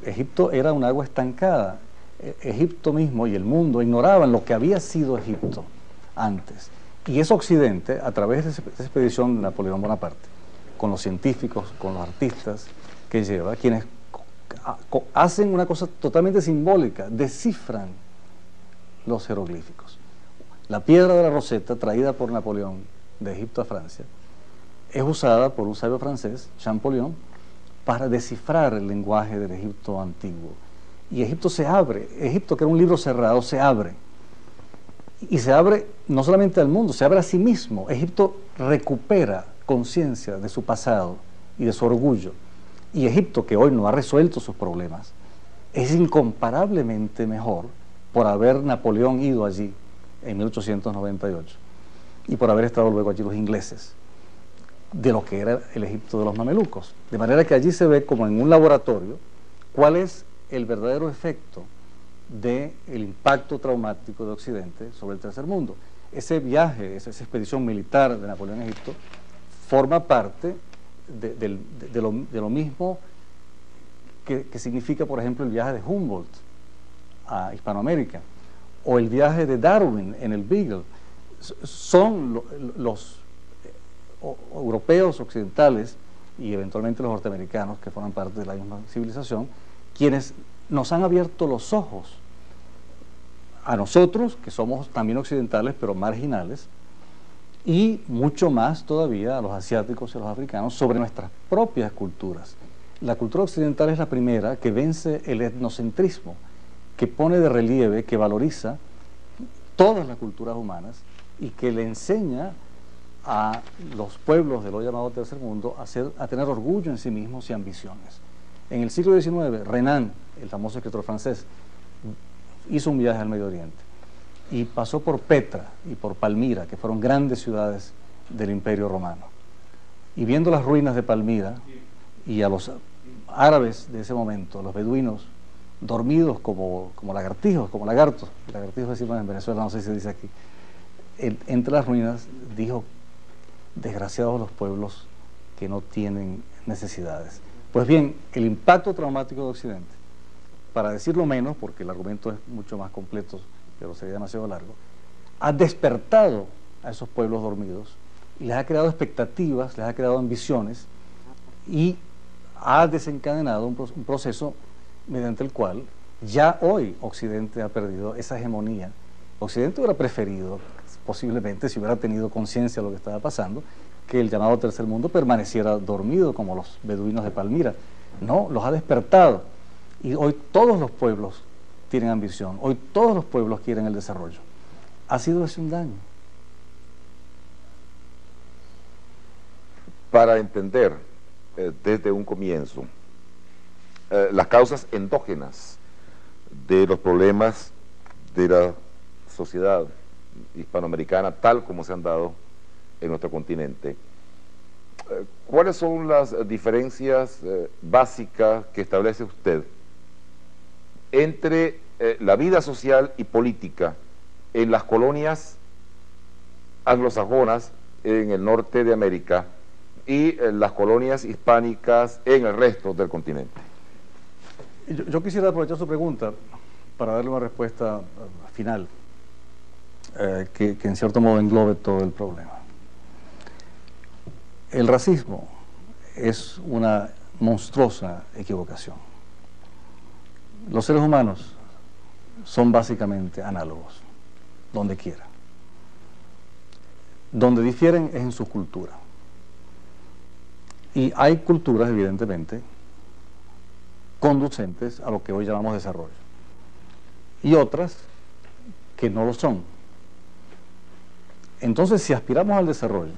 Egipto era un agua estancada. Egipto mismo y el mundo ignoraban lo que había sido Egipto antes. Y es Occidente, a través de esa expedición de Napoleón Bonaparte, con los científicos, con los artistas que lleva, quienes hacen una cosa totalmente simbólica, descifran los jeroglíficos. La piedra de la Roseta, traída por Napoleón de Egipto a Francia, es usada por un sabio francés, Champollion, para descifrar el lenguaje del Egipto antiguo. Y Egipto se abre, Egipto, que era un libro cerrado, se abre. Y se abre no solamente al mundo, se abre a sí mismo. Egipto recupera conciencia de su pasado y de su orgullo. Y Egipto, que hoy no ha resuelto sus problemas, es incomparablemente mejor por haber Napoleón ido allí en 1898 y por haber estado luego allí los ingleses, de lo que era el Egipto de los mamelucos. De manera que allí se ve como en un laboratorio cuál es el verdadero efecto del impacto traumático de Occidente sobre el tercer mundo. Ese viaje, esa expedición militar de Napoleón a Egipto, forma parte de lo mismo que significa, por ejemplo, el viaje de Humboldt a Hispanoamérica, o el viaje de Darwin en el Beagle. Son los europeos occidentales y eventualmente los norteamericanos, que forman parte de la misma civilización, quienes nos han abierto los ojos a nosotros, que somos también occidentales pero marginales, y mucho más todavía a los asiáticos y a los africanos, sobre nuestras propias culturas. La cultura occidental es la primera que vence el etnocentrismo, que pone de relieve, que valoriza todas las culturas humanas y que le enseña a los pueblos del hoy llamado tercer mundo a tener orgullo en sí mismos y ambiciones. En el siglo XIX, Renan, el famoso escritor francés, hizo un viaje al Medio Oriente y pasó por Petra y por Palmira, que fueron grandes ciudades del Imperio Romano. Y viendo las ruinas de Palmira y a los árabes de ese momento, los beduinos, dormidos como lagartijos, como lagartos decimos en Venezuela, no sé si se dice aquí, entre las ruinas dijo: desgraciados los pueblos que no tienen necesidades. Pues bien, el impacto traumático de Occidente, para decirlo menos, porque el argumento es mucho más completo, pero sería demasiado largo, ha despertado a esos pueblos dormidos y les ha creado expectativas, les ha creado ambiciones y ha desencadenado un proceso mediante el cual ya hoy Occidente ha perdido esa hegemonía. Occidente hubiera preferido, posiblemente, si hubiera tenido conciencia de lo que estaba pasando, que el llamado tercer mundo permaneciera dormido como los beduinos de Palmira. No, los ha despertado. Y hoy todos los pueblos tienen ambición, hoy todos los pueblos quieren el desarrollo. Ha sido ese un daño. Para entender desde un comienzo las causas endógenas de los problemas de la sociedad hispanoamericana tal como se han dado en nuestro continente, ¿cuáles son las diferencias básicas que establece usted entre la vida social y política en las colonias anglosajonas en el norte de América y las colonias hispánicas en el resto del continente? Yo quisiera aprovechar su pregunta para darle una respuesta final que en cierto modo englobe todo el problema. El racismo es una monstruosa equivocación. Los seres humanos son básicamente análogos, donde quiera. Donde difieren es en su cultura. Y hay culturas, evidentemente, conducentes a lo que hoy llamamos desarrollo. Y otras que no lo son. Entonces, si aspiramos al desarrollo,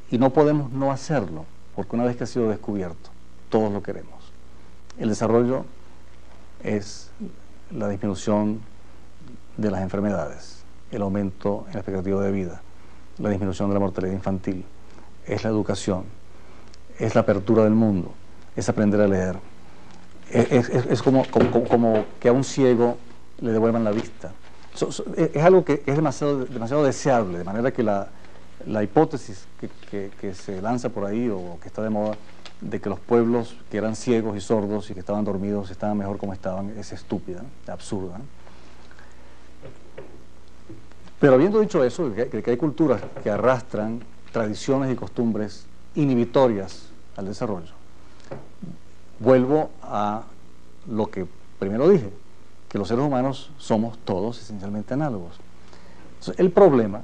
y no podemos no hacerlo, porque una vez que ha sido descubierto, todos lo queremos. El desarrollo es la disminución de las enfermedades, el aumento en la expectativa de vida, la disminución de la mortalidad infantil, es la educación, es la apertura del mundo, es aprender a leer, es como que a un ciego le devuelvan la vista. Es algo que es demasiado deseable, de manera que la hipótesis que se lanza por ahí o que está de moda de que los pueblos que eran ciegos y sordos y que estaban dormidos estaban mejor como estaban es estúpida, absurda. Pero habiendo dicho eso, que hay culturas que arrastran tradiciones y costumbres inhibitorias al desarrollo, vuelvo a lo que primero dije, que los seres humanos somos todos esencialmente análogos. Entonces, el problema,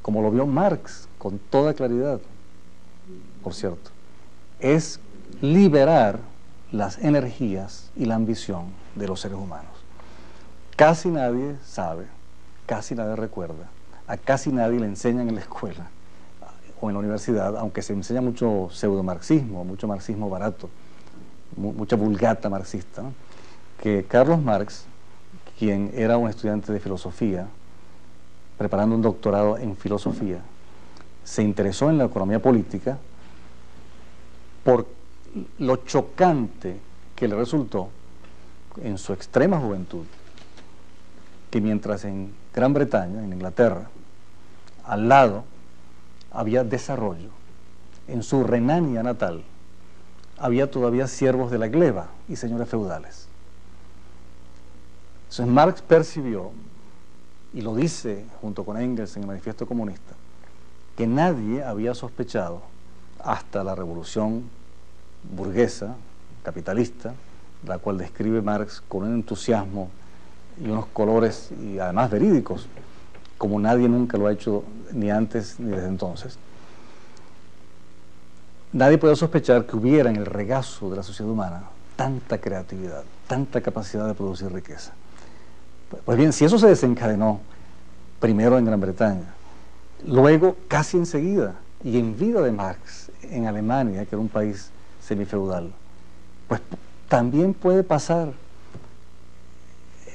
como lo vio Marx con toda claridad, por cierto, es liberar las energías y la ambición de los seres humanos. Casi nadie sabe, casi nadie recuerda, a casi nadie le enseñan en la escuela o en la universidad, aunque se enseña mucho pseudomarxismo, mucho marxismo barato, mucha vulgata marxista, ¿no? Que Carlos Marx, quien era un estudiante de filosofía, preparando un doctorado en filosofía, se interesó en la economía política por lo chocante que le resultó en su extrema juventud, que mientras en Gran Bretaña, en Inglaterra, al lado había desarrollo, en su Renania natal había todavía siervos de la gleba y señores feudales. Entonces Marx percibió, y lo dice junto con Engels en el Manifiesto Comunista, que nadie había sospechado hasta la revolución burguesa, capitalista, la cual describe Marx con un entusiasmo y unos colores, y además verídicos, como nadie nunca lo ha hecho ni antes ni desde entonces. Nadie podía sospechar que hubiera en el regazo de la sociedad humana tanta creatividad, tanta capacidad de producir riqueza. Pues bien, si eso se desencadenó primero en Gran Bretaña, luego casi enseguida, y en vida de Marx, en Alemania, que era un país semifeudal, Pues también puede pasar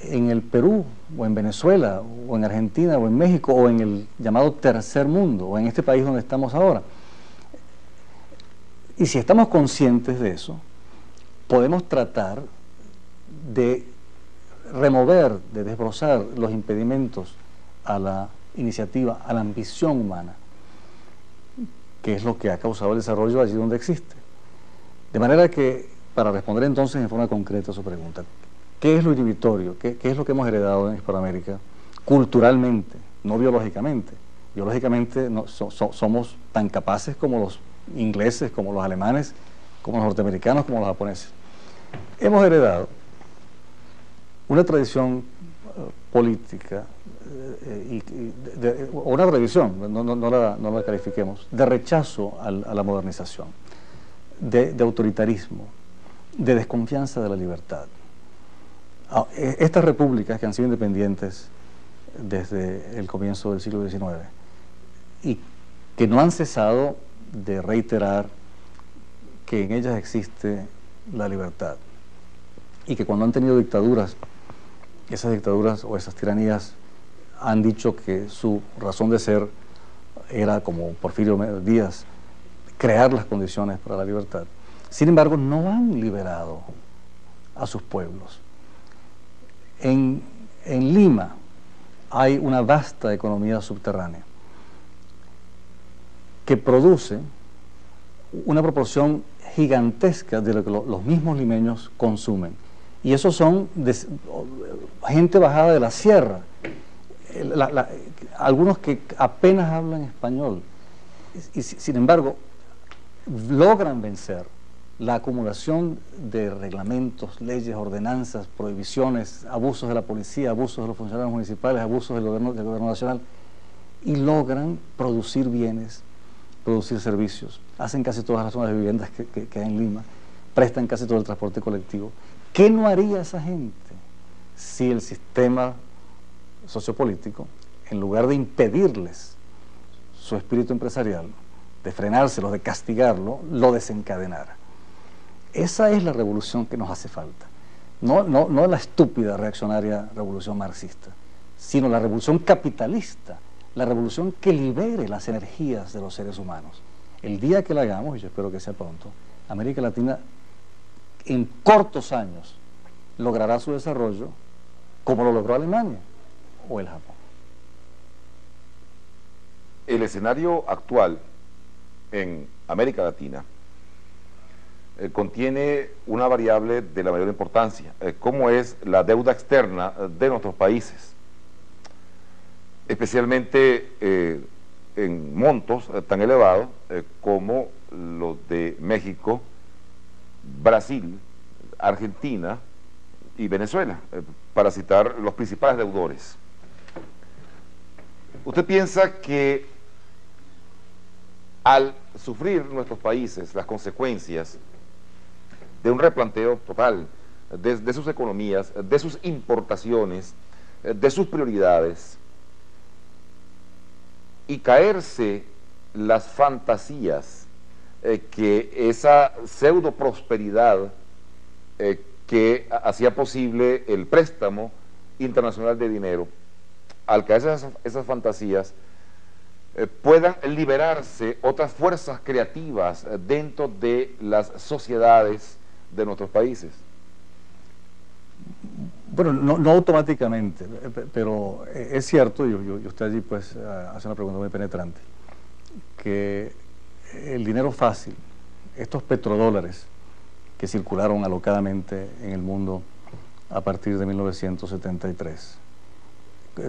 en el Perú, o en Venezuela, o en Argentina, o en México, o en el llamado tercer mundo, o en este país donde estamos ahora. Y si estamos conscientes de eso, podemos tratar de remover, de desbrozar los impedimentos a la iniciativa, a la ambición humana, que es lo que ha causado el desarrollo allí donde existe. De manera que, para responder entonces en forma concreta a su pregunta, ¿qué es lo inhibitorio? ¿Qué es lo que hemos heredado en Hispanoamérica culturalmente, no biológicamente? Biológicamente somos tan capaces como los ingleses, como los alemanes, como los norteamericanos, como los japoneses. Hemos heredado una tradición política, o una tradición, no la califiquemos, de rechazo a la modernización, de autoritarismo, de desconfianza de la libertad. Estas repúblicas que han sido independientes desde el comienzo del siglo XIX y que no han cesado de reiterar que en ellas existe la libertad y que cuando han tenido dictaduras, esas dictaduras o esas tiranías han dicho que su razón de ser era, como Porfirio Díaz, crear las condiciones para la libertad. Sin embargo, no han liberado a sus pueblos. En Lima hay una vasta economía subterránea que produce una proporción gigantesca de lo que los mismos limeños consumen. Y esos son gente bajada de la sierra, algunos que apenas hablan español, y sin embargo logran vencer la acumulación de reglamentos, leyes, ordenanzas, prohibiciones, abusos de la policía, abusos de los funcionarios municipales, abusos del gobierno nacional, y logran producir bienes, producir servicios, hacen casi todas las zonas de viviendas que hay en Lima, prestan casi todo el transporte colectivo. ¿Qué no haría esa gente si el sistema sociopolítico, en lugar de impedirles su espíritu empresarial, de frenárselo, de castigarlo, lo desencadenara? Esa es la revolución que nos hace falta. No la estúpida reaccionaria revolución marxista, sino la revolución capitalista, la revolución que libere las energías de los seres humanos. El día que la hagamos, y yo espero que sea pronto, América Latina en cortos años logrará su desarrollo como lo logró Alemania o el Japón. El escenario actual en América Latina contiene una variable de la mayor importancia, como es la deuda externa de nuestros países, especialmente en montos tan elevados como los de México, Brasil, Argentina y Venezuela, para citar los principales deudores. ¿Usted piensa que al sufrir nuestros países las consecuencias de un replanteo total de sus economías, de sus importaciones, de sus prioridades, y caerse las fantasías que esa pseudo prosperidad que hacía posible el préstamo internacional de dinero, al caerse esas fantasías, puedan liberarse otras fuerzas creativas dentro de las sociedades de nuestros países? Bueno, no automáticamente, pero es cierto, y usted allí pues hace una pregunta muy penetrante, que el dinero fácil, estos petrodólares que circularon alocadamente en el mundo a partir de 1973,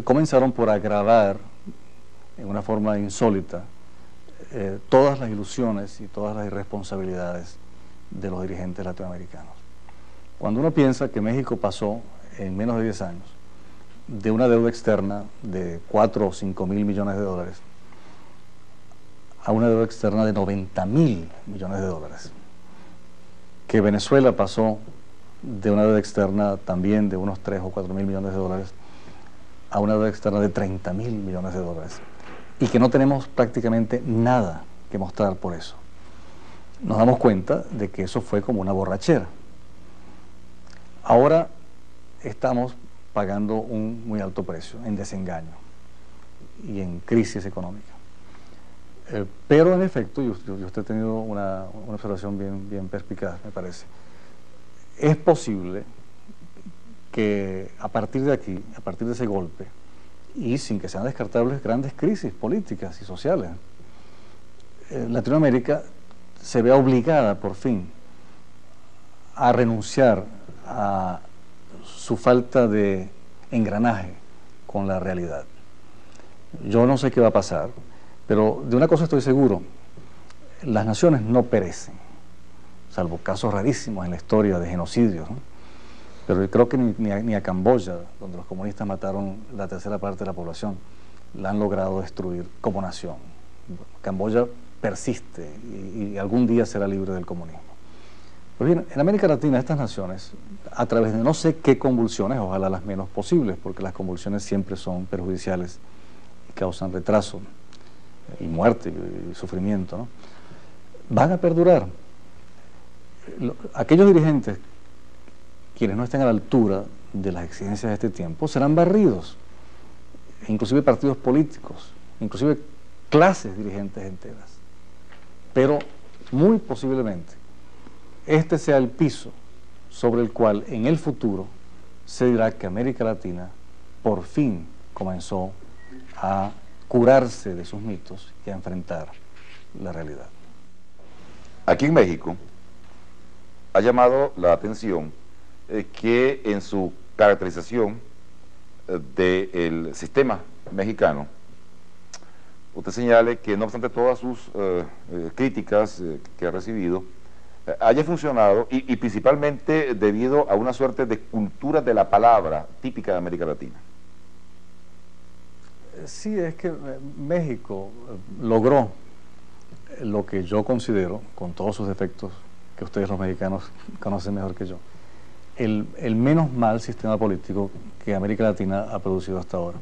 comenzaron por agravar en una forma insólita todas las ilusiones y todas las irresponsabilidades de los dirigentes latinoamericanos. Cuando uno piensa que México pasó en menos de 10 años de una deuda externa de 4 o 5 mil millones de dólares a una deuda externa de 90.000 millones de dólares, que Venezuela pasó de una deuda externa también de unos 3 o 4 mil millones de dólares a una deuda externa de 30.000 millones de dólares, y que no tenemos prácticamente nada que mostrar por eso. Nos damos cuenta de que eso fue como una borrachera. Ahora estamos pagando un muy alto precio en desengaño y en crisis económica. Pero en efecto, y usted ha tenido una observación bien perspicaz, me parece, es posible que a partir de aquí, a partir de ese golpe, y sin que sean descartables grandes crisis políticas y sociales, Latinoamérica se vea obligada por fin a renunciar a su falta de engranaje con la realidad. Yo no sé qué va a pasar, pero de una cosa estoy seguro: las naciones no perecen, salvo casos rarísimos en la historia de genocidios, ¿no? Pero creo que ni a Camboya, donde los comunistas mataron la tercera parte de la población, la han logrado destruir como nación. Camboya persiste y algún día será libre del comunismo. Pues bien, en América Latina estas naciones, a través de no sé qué convulsiones, ojalá las menos posibles, porque las convulsiones siempre son perjudiciales y causan retraso y muerte y sufrimiento, ¿no?, van a perdurar. Aquellos dirigentes quienes no estén a la altura de las exigencias de este tiempo serán barridos, inclusive partidos políticos, inclusive clases dirigentes enteras. Pero muy posiblemente este sea el piso sobre el cual en el futuro se dirá que América Latina por fin comenzó a curarse de sus mitos y a enfrentar la realidad. Aquí en México ha llamado la atención que en su caracterización del sistema mexicano, usted señale que no obstante todas sus críticas que ha recibido, haya funcionado y principalmente debido a una suerte de cultura de la palabra típica de América Latina. Sí, es que México logró lo que yo considero, con todos sus defectos que ustedes los mexicanos conocen mejor que yo, el menos mal sistema político que América Latina ha producido hasta ahora,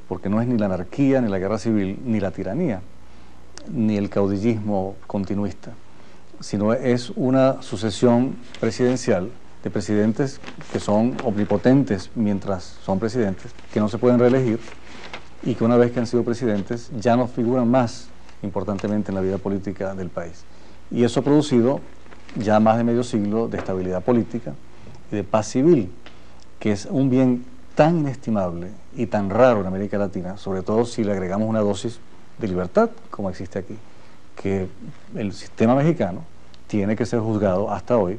porque no es ni la anarquía, ni la guerra civil, ni la tiranía, ni el caudillismo continuista, sino es una sucesión presidencial de presidentes que son omnipotentes mientras son presidentes, que no se pueden reelegir y que una vez que han sido presidentes ya no figuran más importantemente en la vida política del país. Y eso ha producido ya más de medio siglo de estabilidad política y de paz civil, que es un bien tan inestimable y tan raro en América Latina, sobre todo si le agregamos una dosis de libertad como existe aquí, que el sistema mexicano tiene que ser juzgado hasta hoy,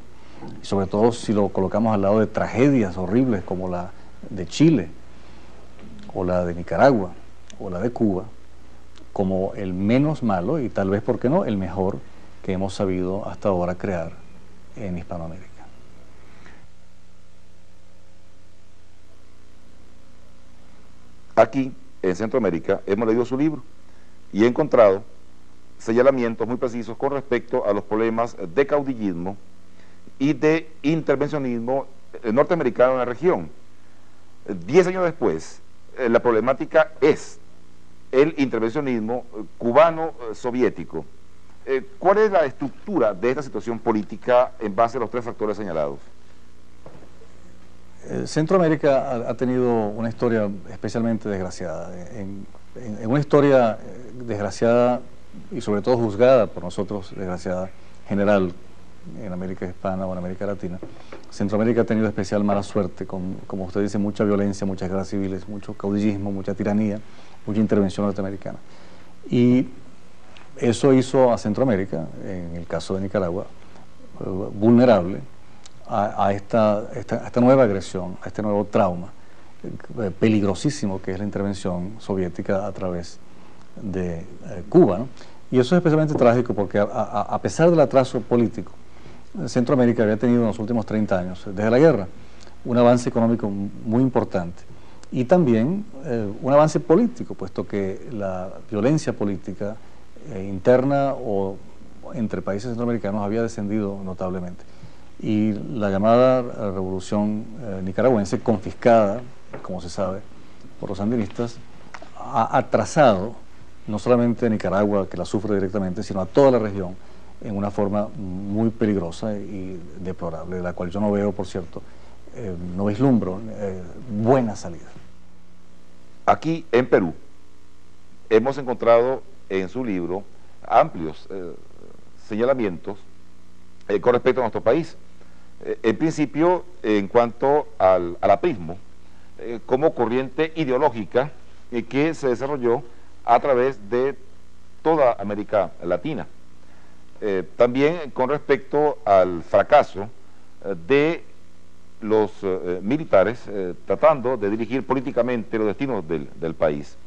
y sobre todo si lo colocamos al lado de tragedias horribles como la de Chile, o la de Nicaragua, o la de Cuba, como el menos malo y tal vez, ¿por qué no?, el mejor que hemos sabido hasta ahora crear en Hispanoamérica. Aquí, en Centroamérica, hemos leído su libro y he encontrado señalamientos muy precisos con respecto a los problemas de caudillismo y de intervencionismo norteamericano en la región. 10 años después, la problemática es el intervencionismo cubano-soviético. ¿Cuál es la estructura de esta situación política en base a los tres factores señalados? Centroamérica ha tenido una historia especialmente desgraciada. En una historia desgraciada y sobre todo juzgada por nosotros, desgraciada, general en América Hispana o en América Latina, Centroamérica ha tenido especial mala suerte con, como usted dice, mucha violencia, muchas guerras civiles, mucho caudillismo, mucha tiranía, mucha intervención norteamericana. Y eso hizo a Centroamérica, en el caso de Nicaragua, vulnerable a esta nueva agresión, a este nuevo trauma peligrosísimo que es la intervención soviética a través de Cuba, ¿no? Y eso es especialmente trágico porque a pesar del atraso político, Centroamérica había tenido en los últimos 30 años, desde la guerra, un avance económico muy importante y también un avance político, puesto que la violencia política interna o entre países centroamericanos había descendido notablemente. Y la llamada revolución nicaragüense, confiscada, como se sabe, por los sandinistas, ha atrasado no solamente a Nicaragua, que la sufre directamente, sino a toda la región en una forma muy peligrosa y deplorable, de la cual yo no veo, por cierto, no vislumbro buena salida. Aquí en Perú hemos encontrado en su libro amplios señalamientos con respecto a nuestro país. En principio, en cuanto al aprismo, como corriente ideológica que se desarrolló a través de toda América Latina. También con respecto al fracaso de los militares tratando de dirigir políticamente los destinos del país.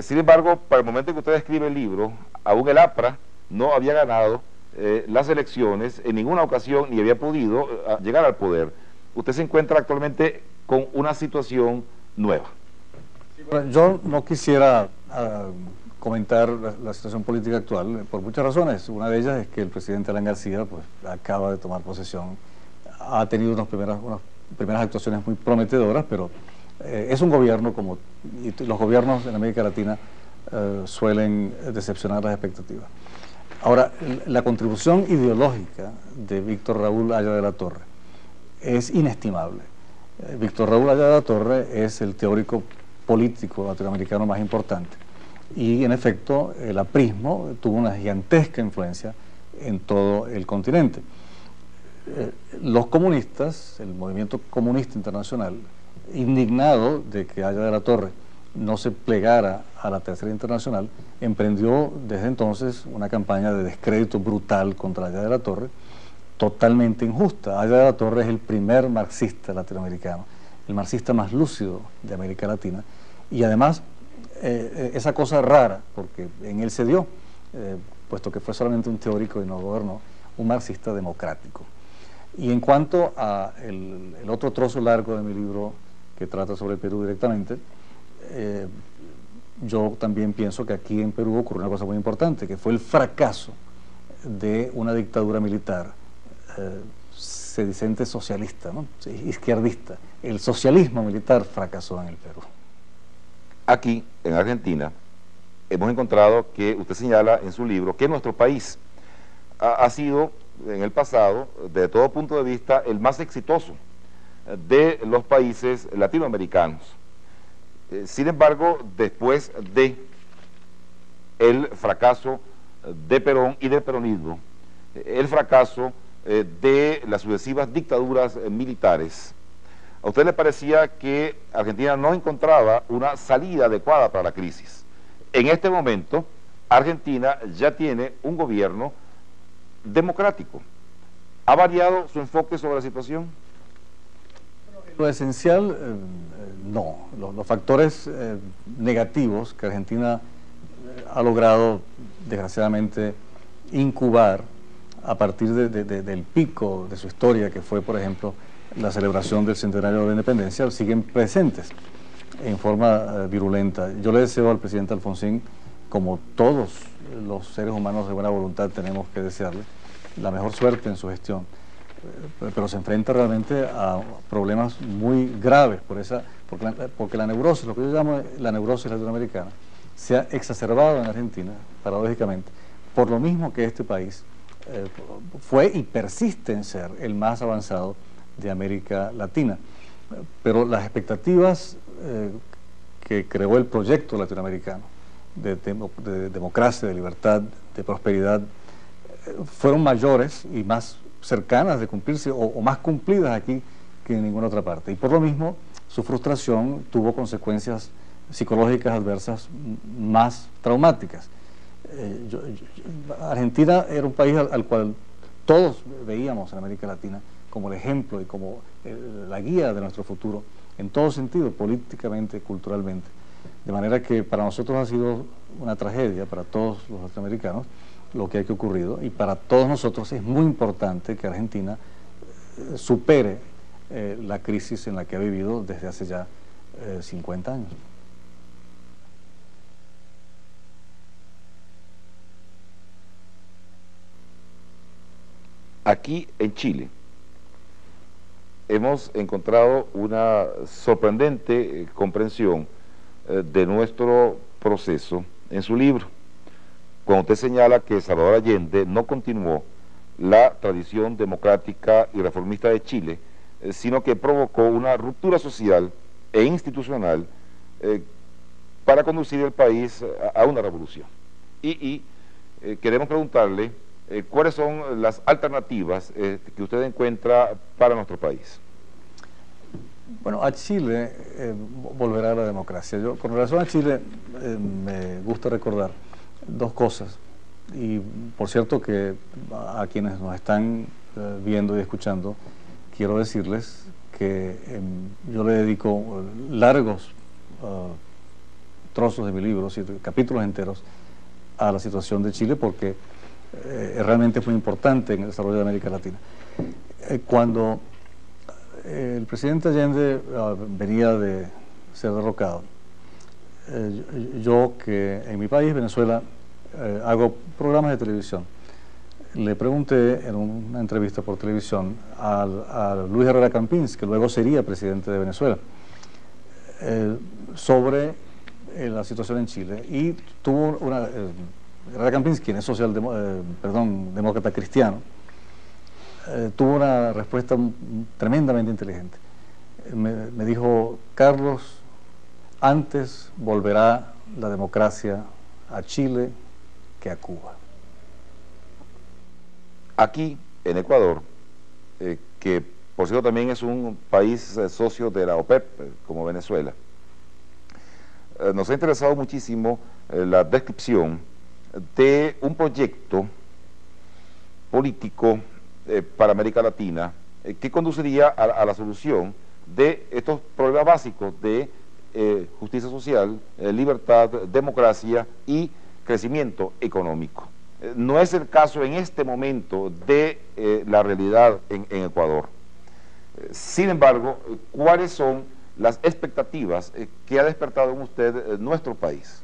Sin embargo, para el momento en que usted escribe el libro, aún el APRA no había ganado las elecciones en ninguna ocasión ni había podido llegar al poder. Usted se encuentra actualmente con una situación nueva. Yo no quisiera comentar la situación política actual por muchas razones. Una de ellas es que el presidente Alan García pues, acaba de tomar posesión, ha tenido unas primeras actuaciones muy prometedoras, pero es un gobierno como y los gobiernos en América Latina suelen decepcionar las expectativas. Ahora, la contribución ideológica de Víctor Raúl Haya de la Torre es inestimable. Víctor Raúl Haya de la Torre es el teórico político latinoamericano más importante y en efecto el aprismo tuvo una gigantesca influencia en todo el continente. Los comunistas, el movimiento comunista internacional, indignado de que Haya de la Torre no se plegara a la Tercera Internacional, emprendió desde entonces una campaña de descrédito brutal contra Haya de la Torre, totalmente injusta. Haya de la Torre es el primer marxista latinoamericano, el marxista más lúcido de América Latina, y además esa cosa rara, porque en él se dio, puesto que fue solamente un teórico y no gobernó, un marxista democrático. Y en cuanto a el otro trozo largo de mi libro que trata sobre el Perú directamente, yo también pienso que aquí en Perú ocurrió una cosa muy importante, que fue el fracaso de una dictadura militar sedicente socialista, ¿no? Izquierdista. El socialismo militar fracasó en el Perú. Aquí, en Argentina, hemos encontrado que usted señala en su libro que nuestro país ha sido en el pasado, desde todo punto de vista, el más exitoso de los países latinoamericanos. Sin embargo, después de el fracaso de Perón y del peronismo, el fracaso de las sucesivas dictaduras militares, ¿a usted le parecía que Argentina no encontraba una salida adecuada para la crisis? En este momento, Argentina ya tiene un gobierno democrático. ¿Ha variado su enfoque sobre la situación? Lo esencial, no. Los factores negativos que Argentina ha logrado, desgraciadamente, incubar a partir del pico de su historia, que fue, por ejemplo, la celebración del centenario de la independencia, siguen presentes en forma virulenta. Yo le deseo al presidente Alfonsín, como todos los seres humanos de buena voluntad tenemos que desearle, la mejor suerte en su gestión, pero se enfrenta realmente a problemas muy graves porque la neurosis, lo que yo llamo la neurosis latinoamericana, se ha exacerbado en Argentina, paradójicamente, por lo mismo que este país fue y persiste en ser el más avanzado de América Latina. Pero las expectativas que creó el proyecto latinoamericano de democracia, de libertad, de prosperidad, fueron mayores y más cercanas de cumplirse o más cumplidas aquí que en ninguna otra parte. Y por lo mismo, su frustración tuvo consecuencias psicológicas adversas más traumáticas. Argentina era un país al cual todos veíamos en América Latina como el ejemplo y como la guía de nuestro futuro, en todo sentido, políticamente, culturalmente. De manera que para nosotros ha sido una tragedia, para todos los latinoamericanos, lo que ha ocurrido, y para todos nosotros es muy importante que Argentina supere la crisis en la que ha vivido desde hace ya 50 años. Aquí en Chile hemos encontrado una sorprendente comprensión de nuestro proceso en su libro, cuando usted señala que Salvador Allende no continuó la tradición democrática y reformista de Chile, sino que provocó una ruptura social e institucional para conducir el país a una revolución. Queremos preguntarle cuáles son las alternativas que usted encuentra para nuestro país. Bueno, a Chile volverá a la democracia. Yo, con relación a Chile, me gusta recordar dos cosas. Y por cierto que a quienes nos están viendo y escuchando, quiero decirles que yo le dedico largos trozos de mi libro, capítulos enteros, a la situación de Chile, porque realmente fue importante en el desarrollo de América Latina. Cuando el presidente Allende venía de ser derrocado, yo que en mi país, Venezuela, hago programas de televisión, le pregunté en una entrevista por televisión a Luis Herrera Campins, que luego sería presidente de Venezuela, sobre la situación en Chile, y tuvo una... Herrera Campins, quien es demócrata cristiano, tuvo una respuesta tremendamente inteligente. Me dijo: Carlos, antes volverá la democracia a Chile que a Cuba. Aquí, en Ecuador, que por cierto también es un país socio de la OPEP, como Venezuela, nos ha interesado muchísimo la descripción de un proyecto político para América Latina que conduciría a la solución de estos problemas básicos de justicia social, libertad, democracia y crecimiento económico. No es el caso en este momento de la realidad en Ecuador. Sin embargo, ¿cuáles son las expectativas que ha despertado en usted nuestro país?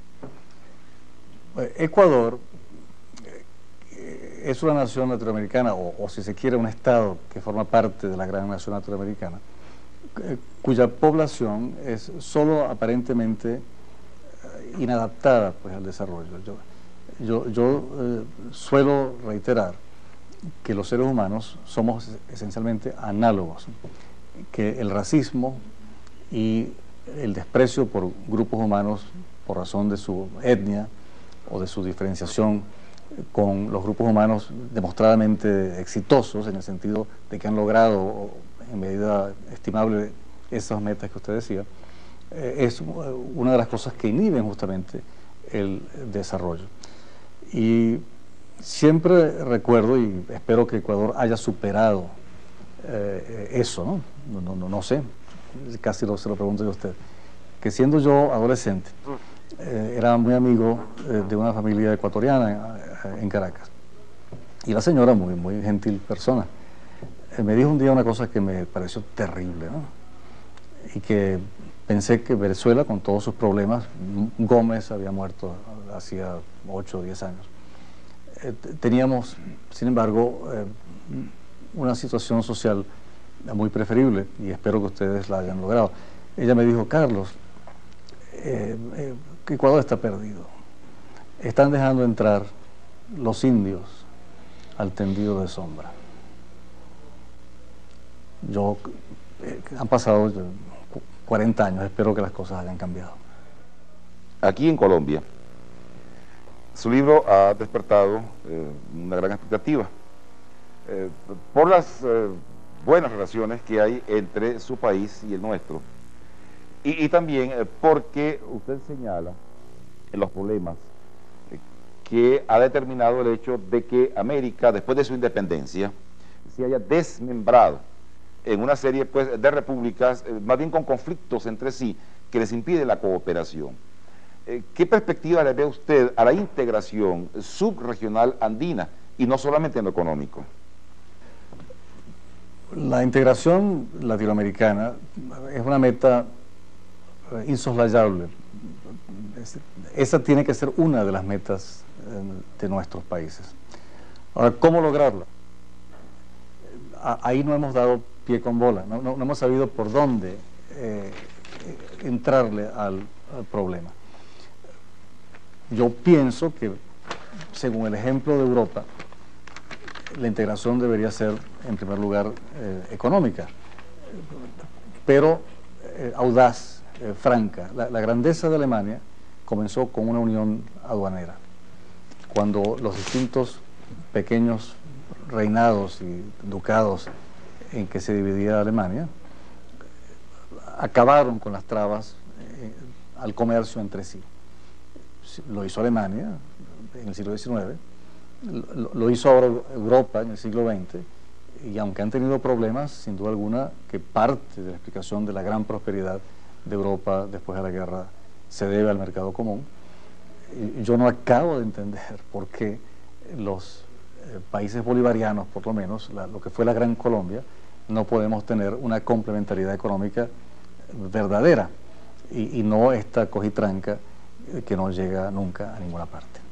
Ecuador es una nación latinoamericana, o si se quiere un estado que forma parte de la gran nación latinoamericana, cuya población es solo aparentemente inadaptada pues al desarrollo. Yo suelo reiterar que los seres humanos somos esencialmente análogos, que el racismo y el desprecio por grupos humanos por razón de su etnia o de su diferenciación con los grupos humanos demostradamente exitosos, en el sentido de que han logrado en medida estimable esas metas que usted decía, es una de las cosas que inhiben justamente el desarrollo. Y siempre recuerdo, y espero que Ecuador haya superado eso, ¿no? No sé, casi se lo pregunto yo a usted, que siendo yo adolescente, era muy amigo de una familia ecuatoriana en Caracas, y la señora, muy gentil persona, me dijo un día una cosa que me pareció terrible, ¿no? Y que pensé que Venezuela, con todos sus problemas, Gómez había muerto hacía 8 o 10 años, teníamos, sin embargo, una situación social muy preferible, y espero que ustedes la hayan logrado. Ella me dijo: Carlos, Ecuador está perdido, están dejando entrar los indios al tendido de sombra. Han pasado 40 años, espero que las cosas hayan cambiado. Aquí en Colombia, su libro ha despertado una gran expectativa por las buenas relaciones que hay entre su país y el nuestro, y también porque usted señala los problemas que ha determinado el hecho de que América, después de su independencia, se haya desmembrado en una serie pues, de repúblicas, más bien con conflictos entre sí, que les impide la cooperación. ¿Qué perspectiva le ve usted a la integración subregional andina, y no solamente en lo económico? La integración latinoamericana es una meta insoslayable. Esa tiene que ser una de las metas de nuestros países. Ahora, ¿cómo lograrla? Ahí no hemos dado pie con bola, no hemos sabido por dónde entrarle al problema. Yo pienso que, según el ejemplo de Europa, la integración debería ser, en primer lugar, económica. pero audaz, franca. La grandeza de Alemania comenzó con una unión aduanera, cuando los distintos pequeños reinados y ducados en que se dividía Alemania acabaron con las trabas al comercio entre sí. Lo hizo Alemania en el siglo XIX, lo hizo ahora Europa en el siglo XX, y aunque han tenido problemas, sin duda alguna, que parte de la explicación de la gran prosperidad de Europa después de la guerra se debe al mercado común. Yo no acabo de entender por qué los países bolivarianos, por lo menos, lo que fue la Gran Colombia, no podemos tener una complementariedad económica verdadera y no esta cojitranca que no llega nunca a ninguna parte.